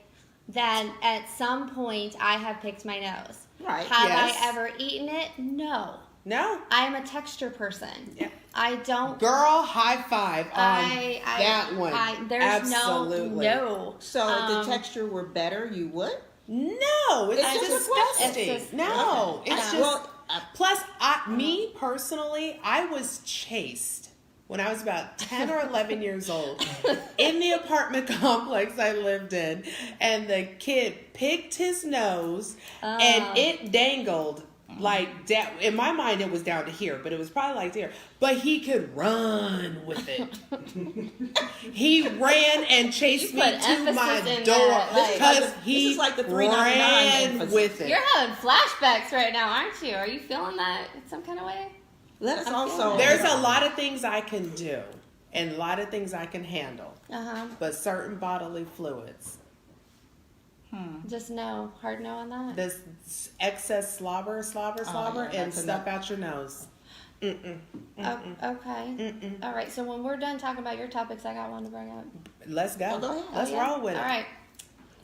that at some point I have picked my nose. Right. Have Yes. I ever eaten it? No. no. I am a texture person. Yeah. I don't. Girl, high five on that one. There's Absolutely. no. So if the texture were better, you would? No, it's It's just a disgusting. question. No, Okay. it's just. Well, Plus, me personally, I was chased when I was about 10 or 11 years old in the apartment complex I lived in, and the kid picked his nose and it dangled like that. In my mind, it was down to here, but it was probably like there. But he could run with it. He ran and chased You me put to emphasis my in door that, like- because This he is like the $3.99 ran emphasis. with it. You're having flashbacks right now, aren't you? Are you feeling that in some kind of way? Let us I'm also. feeling There's a lot of things I can do and a lot of things I can handle, but certain bodily fluids, Just no. Hard no on that. this excess slobber, yeah, and that's stuff enough. out your nose. Oh, okay. All right. So when we're done talking about your topics, I got one to bring up. Let's go. Well, go ahead. Let's Oh, yeah? roll with it. All right.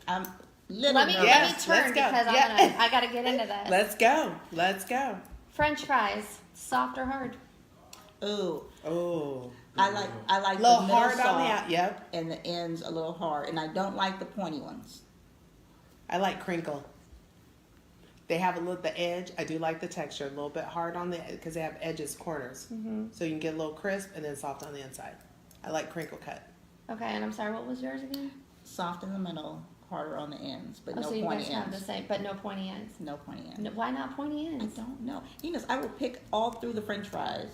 I'm little Let me nervous. Yes, turn let's go. because Yeah. I gotta get into this. Let's go. French fries, soft or hard? Ooh, Oh, I like a the little middle hard on the soft out. Yep. and the ends a little hard, and I don't like the pointy ones. I like crinkle. They have the edge. I do like the texture, a little bit hard on the because they have edges, corners, so you can get a little crisp and then soft on the inside. I like crinkle cut. Okay, and I'm sorry, what was yours again? Soft in the middle, harder on the ends, but Oh, no so you pointy guys have the ends. same, but no pointy ends. No pointy ends. No, why not pointy I ends? don't know. You know, I will pick all through the French fries.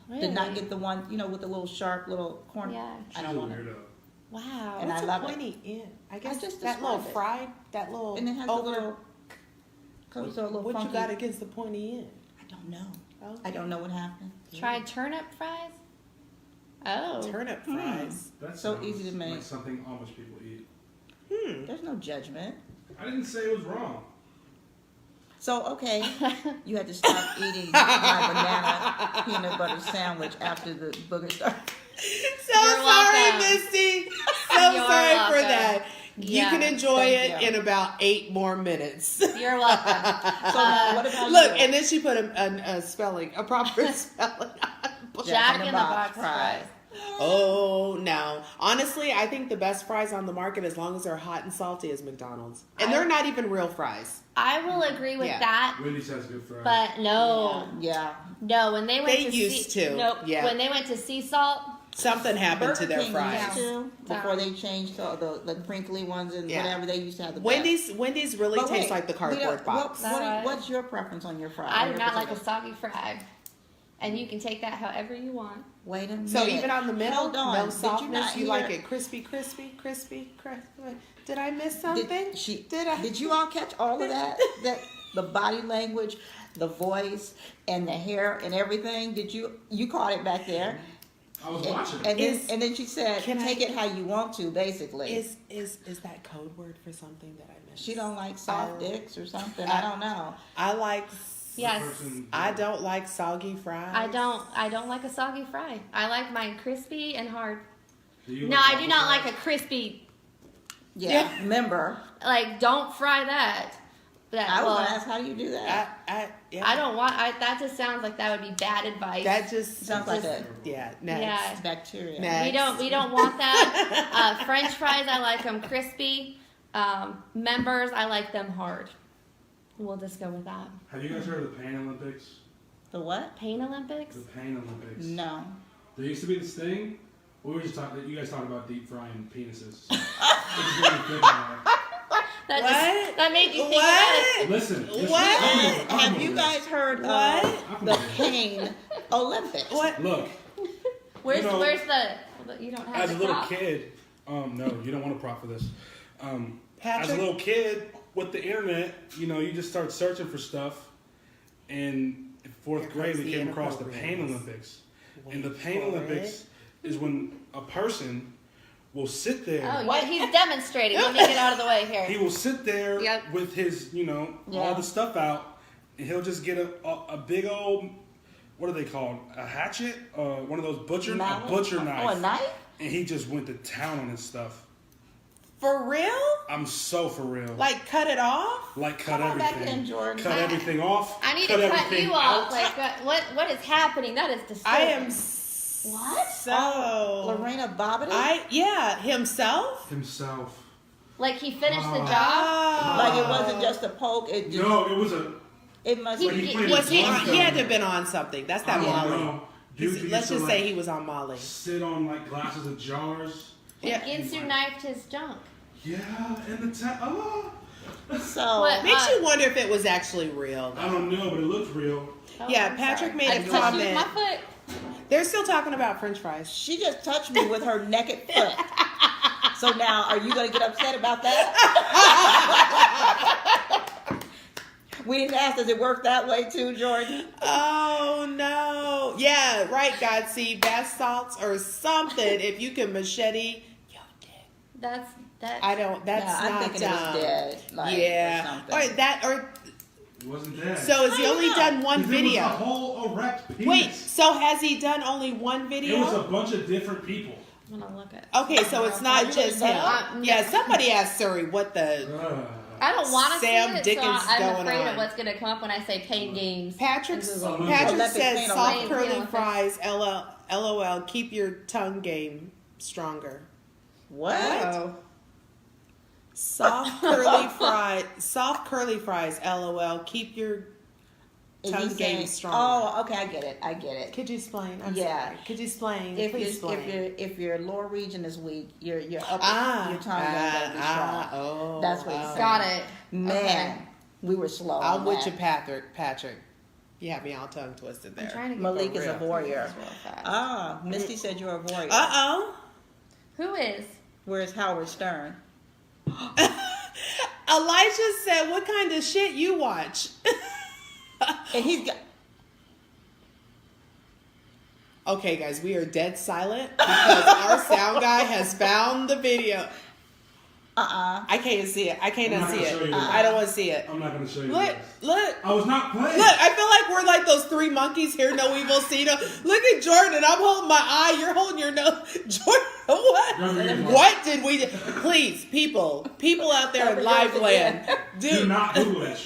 Really? Did not get the one, with the little sharp little corner. Yeah. I don't want it. Weirdo. Wow. And What's I a love it. pointy end? I guess just that little described it. fried, that little. And it has a little. Comes to a little What funky. you got against the pointy end? I don't know. Okay. I don't know what happened. Tried turnip fries? Oh. Turnip fries. That So sounds easy to make. Like something Amish people eat. There's no judgment. I didn't say it was wrong. So, okay, you had to stop eating my banana peanut butter sandwich after the booger started. So You're sorry, welcome. Misty. So You're sorry for welcome. that. You Yeah, can enjoy thank it you. in about 8 more minutes. You're welcome. So, what about Look, you? and then she put a proper spelling. Jack in the Box fries. Oh, no. Honestly, I think the best fries on the market, as long as they're hot and salty, is McDonald's. And they're not even real fries. I will agree with Yeah. that, Wendy's has good fries. but no. Yeah. No, when they went They to used to, Nope. yeah. When they went to sea salt, Something happened to their King fries. used to, before Sorry. they changed to the crinkly ones and Yeah. whatever, they used to have the Wendy's really But tastes wait, like the cardboard box. What's your preference on your fries? I do not like a soggy fry. And you can take that however you want. Wait a minute. So even on the middle, Hold on. no Did softness. you You, not like hear- it crispy. Did I miss something? Did you all catch all of that? That the body language, the voice, and the hair and everything. Did you caught it back there? I was And, watching. and then she said, Can "Take I- it how you want to." Basically, Is that code word for something that I missed? she don't like soft dicks or something. I don't know. I like. Yes. I don't like soggy fries. I don't like a soggy fry. I like mine crispy and hard. Do No, I do not like a crispy. Yeah, remember. Like, don't fry that. I was going to ask, how do you do that? I don't want. That just sounds like that would be bad advice. That just Sounds like a next. Yeah. bacteria. Next. We don't want that. French fries, I like them crispy. Members, I like them hard. We'll just go with that. Have you guys heard of the Pain Olympics? The what? Pain Olympics? The Pain Olympics. No. There used to be this thing. We were just talking. You guys talked about deep frying penises. So, it just made me think about it. That made you think about it. Listen. What? Have you guys heard What? of the Pain Olympics? What? Look. Where's You know, the you don't have As the a little prop? kid, no, you don't want to prop for this. As Patrick? a little kid with the internet, you just start searching for stuff. And in fourth Here grade, comes we the came across the Pain inappropriateness. Olympics. Wait And the Pain for Olympics is when a person will sit there. Oh, he's demonstrating. Let me get out of the way here. He will sit there Yep. with his, Yeah. all the stuff out, and he'll just get a big old, what are they called? A hatchet? One of those butcher knife. Oh, a knife? And he just went to town on his stuff. For real? I'm so for real. Like cut it off? Like cut Come on back everything. in, Jordan. Cut everything off. I need cut to cut everything you off. out. Like, what is happening? That is disturbing. I am What? so Lorena Bobbitt? Himself? Himself. Like he finished the job. Like it wasn't just a poke. It just, No, it was a. It must He- be. he played Was he? one He had to film. have been on something. That's that I don't Molly. know. Dude Let's used to, just say he was on Molly. sit on like glasses of jars. Yeah. Ginsu knifed his junk. Yeah, and the So What? Makes you wonder if it was actually real. I don't know, but it looks real. Oh, Yeah, I'm Patrick sorry. made I a touched you with my comment. foot. They're still talking about French fries. she just touched me with her naked foot. So now, are you going to get upset about that? We didn't ask. Does it work that way too, Jordan? Oh no! Yeah, right. God, see bath salts or something. If you can machete, yo, dick. That's. I don't. That's Yeah, not I'm thinking it was dead. Like, or yeah, something. or that, or It wasn't dead. so has he How do only you know? done one It was a video? whole erect penis. Wait, so has he done only one video? It was a bunch of different people. I'm gonna look at. Okay, so it's not Are you just gonna him. look it Yeah, somebody asked Suri what the I don't want to see Sam it, Dickens so I'm going afraid on. of what's gonna come up when I say pain games. Patrick. in Google. Patrick Olympic said Pain soft Olympics. curly Olympics. fries. LOL. Keep your tongue game stronger. What? Oh. Soft curly fries. Soft curly fries. LOL. Keep your Is tongue he game saying- stronger. Oh, okay, I get it. Could you explain? I'm Yeah. sorry. Could you explain? If Please explain. if your lower region is weak, your upper your tongue gotta be strong. Oh, That's what he's saying. Got it. Man, we were slow. I'm on with that. you, Patrick. You have me all tongue twisted I'm there. trying to get Malik the is a real warrior. real fast. Ah, Misty said you're a warrior. Who is? Where's Howard Stern? Elijah said, "What kind of shit you watch?" And he's got. Okay, guys, we are dead silent because our sound guy has found the video. I can't see it. I I'm can't not see gonna it. show you I don't want to see it. I'm not going to show you Look, this. look. I was not playing. Look, I feel like we're like those three monkeys here, no evil, see no. Look at Jordan. I'm holding my eye. You're holding your nose. Jordan, what? What did we do? Please, people out there in live land, Do not Google it.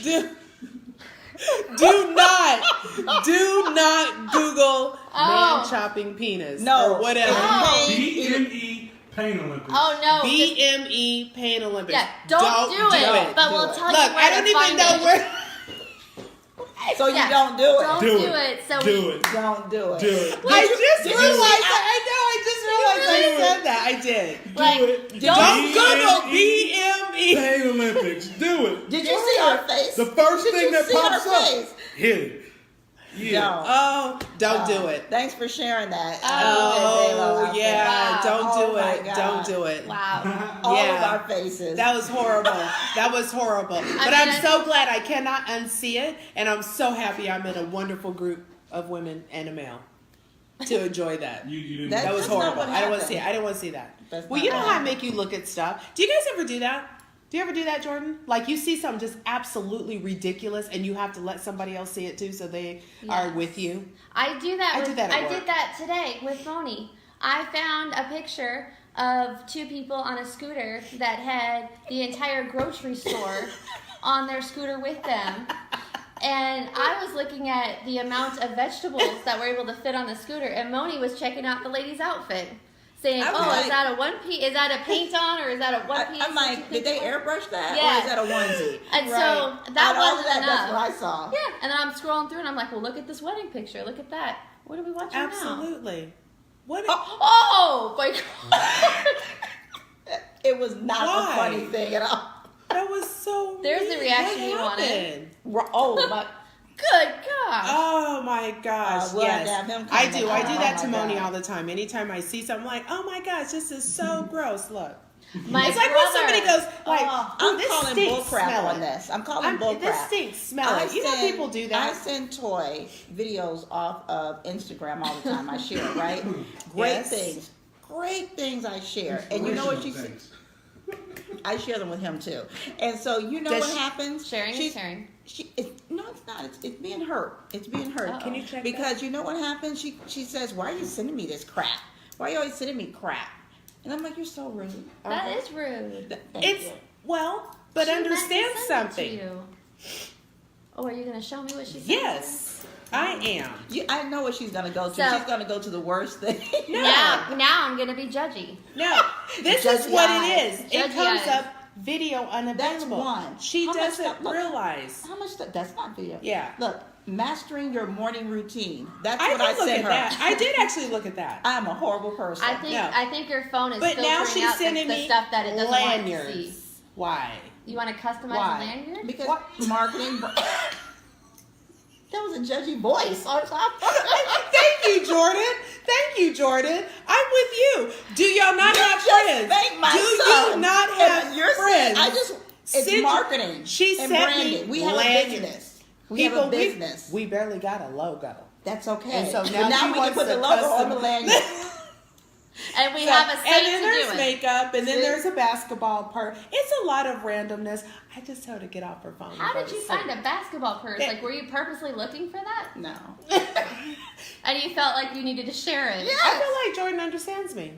do not Google man chopping penis No. or whatever. Oh. BME Pain Olympics. Oh no. just- BME Pain Olympics. yeah. Don't do it. But we'll tell you Look, where I don't to even find know it. where. So you Yeah. don't do it. Don't Do do it. it. So Do it. Don't do it. Do it. I just did you realized. see- I just realized I really? said that. I did. like, Do it. Don't Google BME BME. Pain Olympics. Do it. Did you see her face? The first Did thing you that see pops her up. face? Hit it. Yeah. No. Oh, don't do it. Thanks for sharing that. Oh, yeah. Wow. Don't do Oh, my it. God. Don't do it. wow. All Yeah. of our faces. That was horrible. That was horrible. But I'm so glad I cannot unsee it. And I'm so happy I'm in a wonderful group of women and a male to enjoy that. You didn't. That- That was That's not horrible. what I don't want to happened. see it. I don't want to see that. That's Well, not you know what how I happened. make you look at stuff. Do you guys ever do that? Do you ever do that, Jordan? Like you see something just absolutely ridiculous and you have to let somebody else see it too so they are Yes. with you? I do that. I do that at I work. did that today with Moni. I found a picture of two people on a scooter that had the entire grocery store on their scooter with them. And I was looking at the amount of vegetables that were able to fit on the scooter, and Moni was checking out the lady's outfit, saying, I was "Oh, like- is that a one piece? Is that a paint on, or is that a one piece?" I'm like, did they airbrush that, Yes. or is that a onesie? And so Right. that Out of all wasn't that, enough. That's what I saw. Yeah, and then I'm scrolling through, and I'm like, "Well, look at this wedding picture. Look at that. What are we watching now?" Absolutely. What? Oh my God! It was not Why? a funny thing at all. That was so. There's the weird. reaction you What wanted. happened? Oh my! Good gosh! Oh my gosh! We'll have Yes, to have him come I next do. I time. do that Oh to my Moni God. all the time. Anytime I see something, I'm like, oh my gosh, this is so gross. Look, My it's like when somebody goes, like, Oh, "Ooh, I'm this calling stinks. bullcrap Smell on it. this. I'm calling bullcrap. This stinks. Smell it. You know people do I that. send Toy videos off of Instagram all the time. I share, right? Great Yes. things I share. And you know what she said? Thanks. I share them with him too. And so you know Does what she- happens? Sharing She's- is sharing. No, it's not. It's being hurt. It's being hurt. Uh-oh. Can you check Because you know what happens? She says, "Why are you sending me this crap? Why are you always sending me crap?" And I'm like, "You're so rude." That is rude. Thank It's you. well, but She meant to understand send it to something. you. Oh, are you going to show me what she said? Yes, I am. I know what she's gonna go to. So- She's gonna go to the worst thing. No. Now I'm going to be judgy. No, this is Judgy what eyes. it is. It Judgy comes eyes. up video unavailable. That's one. She How much doesn't stuff- look, realize. How much? That's not video. Yeah. Look, mastering your morning routine. That's I what did I look sent at her. that. I did actually look at that. I'm a horrible person. I think your phone is But filtering now she's out sending the me stuff that it doesn't want to see. lanyards. Why? You want to customize Why? a lanyard? because What? marketing. That was a judgy voice on top. Thank you, Jordan. Thank you, Jordan. I'm with you. Do y'all not You have just friends? thank my Do son. you not And have you're friends? saying, it's Send- marketing. She and sent branding. me We have lanyards. a business. We have a business. We barely got a logo. That's okay. And so But now she we can wants put the to logo custom- on the lanyard. And we So- have a and site then to there's do it. makeup, and then See? there's a basketball part. It's a lot of randomness. I just told her to get off her phone. How did you find a basketball purse? Yeah. Like, were you purposely looking for that? No. And you felt like you needed to share it? Yeah. I feel like Jordan understands me.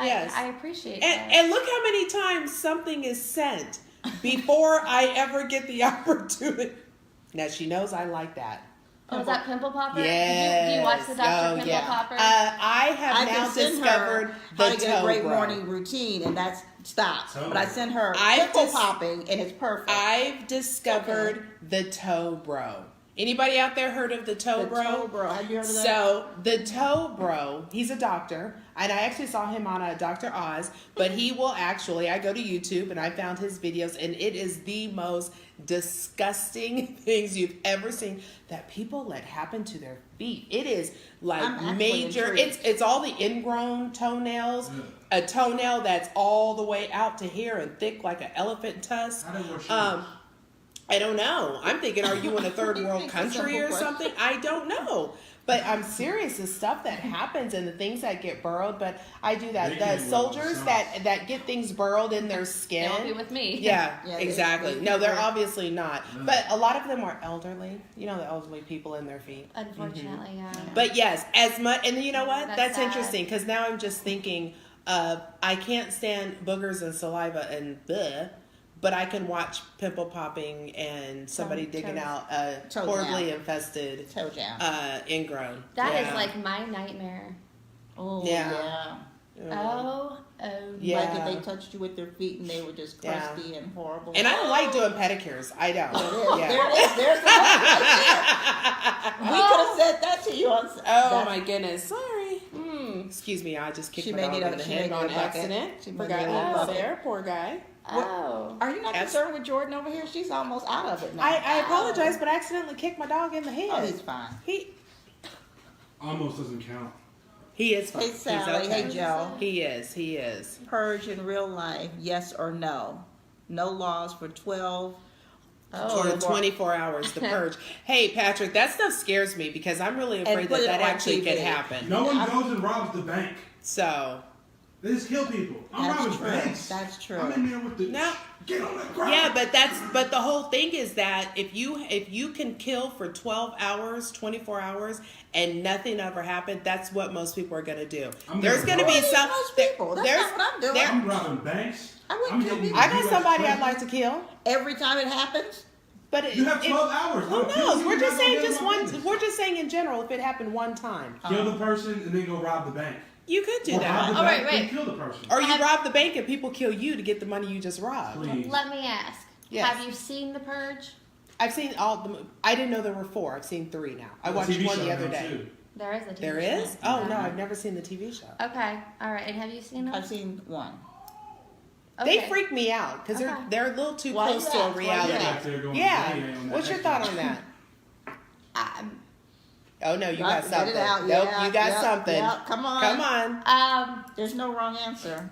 Yes. I appreciate And, that. and look how many times something is sent before I ever get the opportunity. Now she knows I like that. Oh, was that Pimple Popper? Yes. Do you watch the Dr. Pimple yeah. Popper? I have I now can send discovered her the how to get a great toe morning bro. routine, and that's stop. Toe. But I sent her I've pimple dis- popping, and it's perfect. I've discovered the toe bro. Anybody out there heard of the toe The bro? toe bro. Have you heard of that? So the toe bro, he's a doctor, and I actually saw him on a Dr. Oz. But he will actually, I go to YouTube and I found his videos, and it is the most disgusting things you've ever seen that people let happen to their feet. It is I'm like actually major. intrigued. It's all the ingrown toenails, a toenail that's all the way out to here and thick like an elephant tusk. How do I wash shoes? I don't know. I'm thinking, are you in a third world It's a country simple or question. something? I don't know. But I'm serious, the stuff that happens and the things that get burrowed. But I do that. They The can soldiers themselves. that get things burrowed in their They won't be skin. with me. Yeah, Yeah, exactly. they- No, they're they're- obviously not. But a lot of them are elderly. You know, the elderly people in their feet. Unfortunately, yeah. But yes, as much, and you know what? That's That's sad. interesting because now I'm just thinking, I can't stand boogers and saliva and bleh, but I can watch pimple popping and somebody digging toes. out a Toe horribly down. infested toe down. ingrown. That is Yeah. like my nightmare. Oh yeah. Oh, Yeah. Like if they touched you with their feet and they were just Yeah. crusty and horrible. And I don't like doing pedicures. I don't. There it is. Yeah. There it is. There's the right there. We could have said that to you on. Oh that's- my goodness! Sorry. Excuse me. I just kicked She my made dog me in know the she head made me on a bucket. accident. She made Forgot me he a was bucket. there. Poor guy. oh. Are you not That's- concerned with Jordan over here? She's almost out of it now. I apologize, but I accidentally kicked my dog in the head. Oh, he's fine. Almost doesn't count. He is fine. Hey Sally. He's okay. Hey Joe. He is. Purge in real life? Yes or no? No laws for 12. For 24 hours, the purge. Hey, Patrick, that stuff scares me because I'm really afraid put it that on actually TV. could happen. No one goes and robs the bank. So, They just kill people. I'm That's robbing true. banks. That's true. I'm in there with the No. get on that ground. Yeah, but the whole thing is that if you can kill for 12 hours, 24 hours, and nothing ever happened, that's what most people are going to do. There's going to be some most people. That's not what I'm doing. there- I'm robbing banks. I wouldn't kill people. I got somebody I'd like to kill, Every time it happens, but You have 12 hours. Who I'll kill knows? you, We're you're just not saying gonna just get my one. business. We're just saying in general, if it happened one time, Kill the person and then go rob the bank. you could do Or rob that. the Oh, bank wait. and kill the person. Or you rob the bank and people kill you to get the money you just robbed. Please. Let me ask. Yes. Have you seen The Purge? I've seen all the. I didn't know there were 4. I've seen 3 now. I watched TV one show the other now, day. too. There is a TV There show. is? Oh no, Yeah. I've never seen the TV show. Okay. All right. And have you seen them? I've seen one. They Okay. freak me out because Okay. they're a little too Why close is to a that? Why is reality. that? Back there going, Yeah. "Hey, on that What's your extra." thought on that? Um, Oh no, you Right, got let something. it out. Nope, Yeah, you got yeah, something. yeah. Come on. Come on. There's no wrong answer.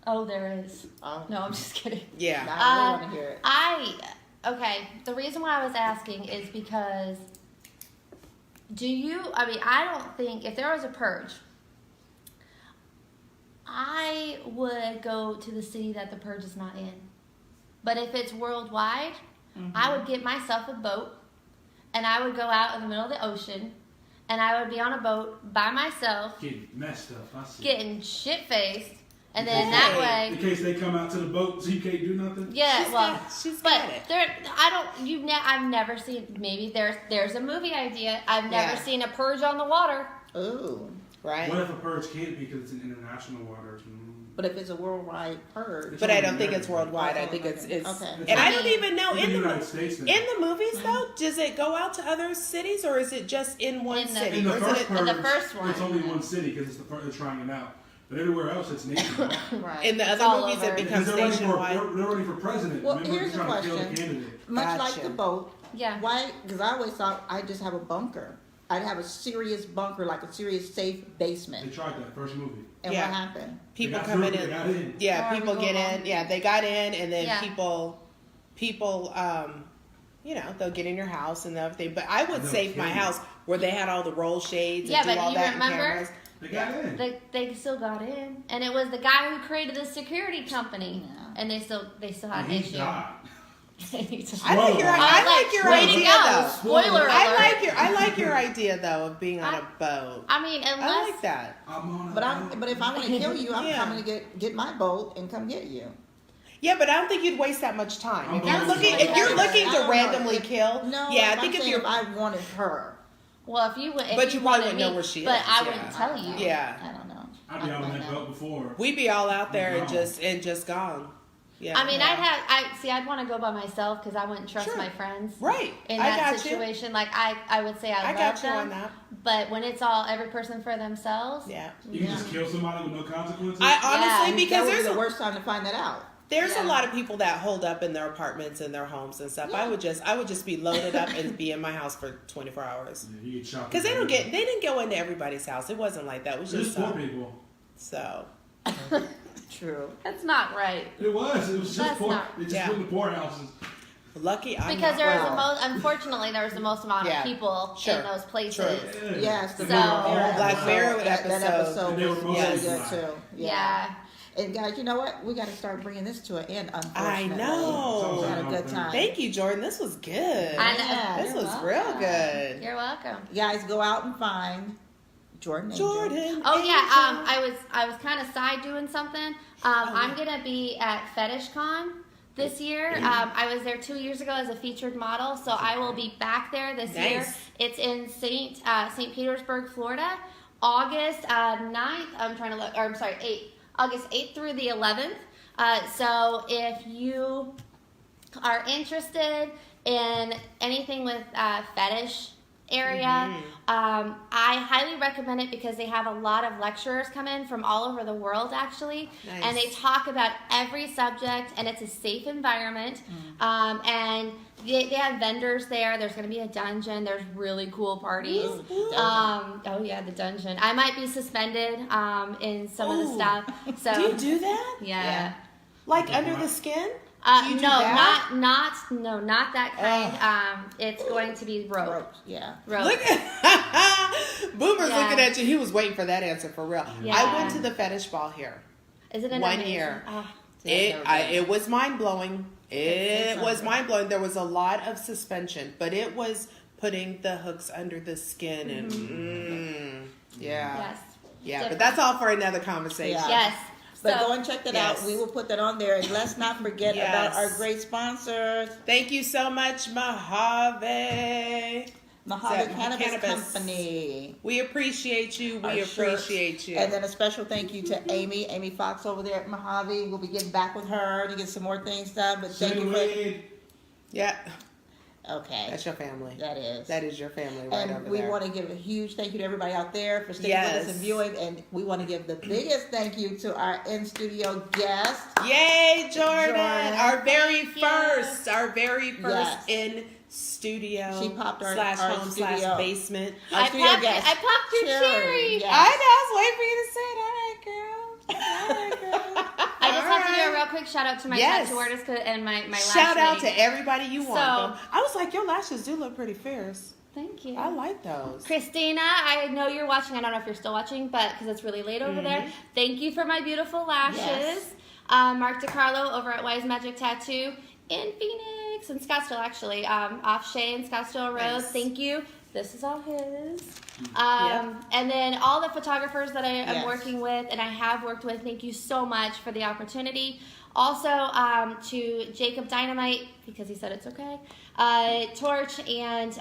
Oh, there is. Oh, No, I'm just kidding. Yeah. now I want to hear it. Okay, the reason why I was asking is because I don't think, if there was a purge, I would go to the city that the purge is not in. But if it's worldwide, I would get myself a boat and I would go out in the middle of the ocean and I would be on a boat by myself, Getting messed up. I see. getting shit-faced, and then that way... In case they come out to the boat so you can't do nothing. Yeah, She's but got it. I've never seen. Maybe there's a movie idea. I've never Yeah. seen a purge on the water. Ooh. Right. What if a purge can't be because it's in international waters? But if it's a worldwide purge. But I don't think it's worldwide. I Okay, think it's okay. and I don't even know It's in the the United States now. in the movies though. Does it go out to other cities or is it just in one In the- city? In the Or is first it purge, in the first one. it's only one city because it's they're trying it out. But everywhere else, it's nationwide. Right. in the It's other all movies over. it Because becomes they're nationwide? running for president. Well, Remember, here's they're trying to kill the question. candidate. Much like Gotcha. the boat. Yeah. Why? Because I always thought I'd just have a bunker. I'd have a serious bunker, like a serious safe They basement. tried that first movie. And Yeah. what happened? People They got coming through, in. they got in. Yeah, Or people we get go in. on. Yeah, they got in, and then Yeah. people, they'll get in your house and everything. But I would They'll save my kill you. house where they had all the roll shades Yeah, and do but all you that and remember- cameras. They got in. They still got in, and it was the guy who created the security company, Yeah. and they still had And an he issue. died. I like your Spoiler. I like your way to idea go. though. Spoiler alert. I like your idea though of being on a boat. I mean, I unless like that. I'm on a boat. But if I want to kill you, I'm Yeah. coming to get my boat and come get you. Yeah, but I don't think you'd waste that much time. I'm If you're going looking, to- if you're looking I to don't know. randomly kill, No. yeah, I I'm think if saying you're, I wanted her. well, if you went, if But you probably wanted wouldn't know me, where she but is, I yeah. wouldn't tell you. yeah, I don't know. I'd be on that boat before. we'd be all out there and No. just gone. Yeah, I mean, I'd want to go by myself because I wouldn't trust Sure. my friends. right. In I that got you. situation, like I would say I I love got you them, on that. but when it's all every person for themselves, Yeah. You can just kill somebody with no consequences. I honestly Yeah. because That would be there's the a, worst time to find that out. there's Yeah. a lot of people that hold up in their apartments and their homes and stuff. Yeah. I would just be loaded up and be in my house for 24 hours. Yeah, you get shot. Because they didn't go into everybody's house. It wasn't like that. It was Just just poor some. people. So True. that's not right. It was. It was just That's poor. not- They just Yeah. put in the poorhouses. lucky I'm Because not there was well. the most, unfortunately, there was the most amount Yeah. of people Sure. in those places. True. Yes, the So- Black Mirror that episode. episode And they were was mostly really good black. too. Yeah. And guys, you know what? We got to start bringing this to an end. I Unfortunately, know. We had a good time. Thank you, Jordan. This was good. I know. Yeah, This you're was real welcome. good. You're welcome. Guys, go out and find Jordan. Angel. Jordan. Oh Angel. yeah, I was kind of side doing something. I'm gonna be at FetishCon this year. I was there 2 years ago as a featured model, so I will be back there this year. Nice. It's in St. Petersburg, Florida, August 9th. I'm trying to look, or I'm sorry, 8th. August 8th through the 11th. So if you are interested in anything with fetish area, I highly recommend it because they have a lot of lecturers come in from all over the world actually, Nice. and they talk about every subject, and it's a safe environment. And they have vendors there. There's going to be a dungeon. There's really cool parties. Oh yeah, the dungeon. I might be suspended in some of the Ooh. stuff. So Do you do that? yeah. Like under the skin? Do you do No, that? not that kind. It's going to be rope. Ropes, yeah. Rope. Look at Boomer was Yeah. looking at you. He was waiting for that answer for real. Yeah. I went to the fetish ball here. Isn't it 1 amazing? year. Oh, It was mind blowing. It was something. mind blowing. There was a lot of suspension, but it was putting the hooks under the skin and yeah, yes. yeah. But that's all for another conversation. Yeah. Yes. But So- go and check that Yes. out. We will put that on there. And let's not forget Yes. about our great sponsors, Thank you so much, Mojave. Mojave That Cannabis Company. We appreciate you. Our We shirts. appreciate you. And then a special thank you to Amy Fox over there at Mojave. We'll be getting back with her to get some more things done. But thank you for. Yeah, Okay. that's your family. That is. That is your family right over And we there. want to give a huge thank you to everybody out there for staying with us Yes. and viewing. And we want to give the biggest thank you to our in-studio guest. Yay, Jordan! Jordan. Our very Thank you. first Yes. in studio. She popped our /home studio. /basement. Our I studio popped, guest. I popped your cherry. Yes. I know. I was waiting for you to say it. All right, girl. All right, girl. I just have to do a All real right. quick shout out to my Yes. tattoo artist and my lash Shout out lady. to everybody you want. So- though. I was like, your lashes do look pretty fierce. Thank you. I like those. Christina, I know you're watching. I don't know if you're still watching, but because it's really late over there. Thank you for my beautiful lashes. Yes. Mark DiCarlo over at Wise Magic Tattoo in Phoenix, in Scottsdale actually, off Shea and Scottsdale Road. Nice. Thank you. This is all his. Yep. And then all the photographers that I am Yes. working with and I have worked with, thank you so much for the opportunity. Also to Jacob Dynamite, because he said it's okay, Torch and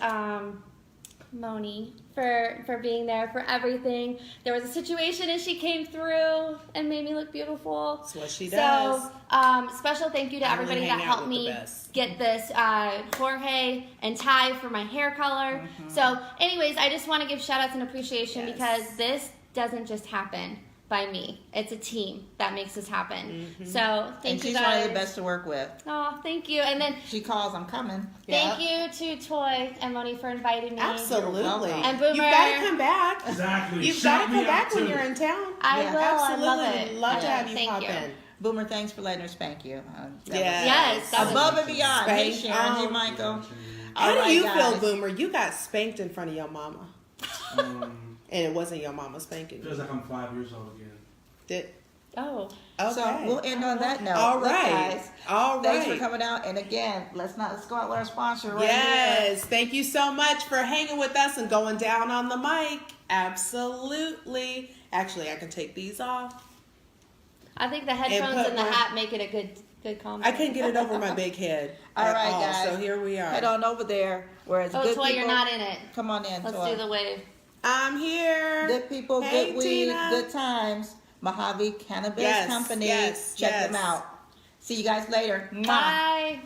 Moni for being there for everything. There was a situation and she came through and made me look beautiful. That's what she does. So special thank you to I only everybody hang that out helped with the me best. get this Jorge and Ty for my hair color. So anyways, I just want to give shout outs and appreciation Yes. because this doesn't just happen by me. It's a team that makes this happen. So thank And you she's guys. one of the best to work with. Oh, thank you. And then She calls, I'm coming. thank you to Toy and Moni for inviting me. Absolutely. welcome. And Boomer. You've got to come back. Exactly. You've Shout got to me come back out, when too. you're in town. I Yeah. will. Absolutely. I love it. Love to Yeah, have you thank pop you. in. Boomer, thanks for letting her spank you. That Yes, that was was- above and beyond. Hey, Spank. Sharon. Hey, Oh. Michael. How All do right, you guys. feel, Boomer? You got spanked in front of your mama, and it wasn't your mama spanking you. Feels like I'm 5 years old again. Did Oh. okay? So we'll end on that note. All Look, right. guys, All thanks for right. coming out. And again, let's go out with our sponsor right here. Yes, thank you so much for hanging with us and going down on the mic. Absolutely. Actually, I can take these off. I think the headphones put and the my- hat make it a good combo. I couldn't get it over my big head. All at right, all, guys. So here we are. Head on over there where it's Oh, good Toy, people. you're not in it. Come on in, Let's Toy. do the wave. I'm here. Good people, Hey, good weed, Tina. good times. Mojave Cannabis Yes, Company. yes, Check yes. them out. See you guys later. Mwah. Bye.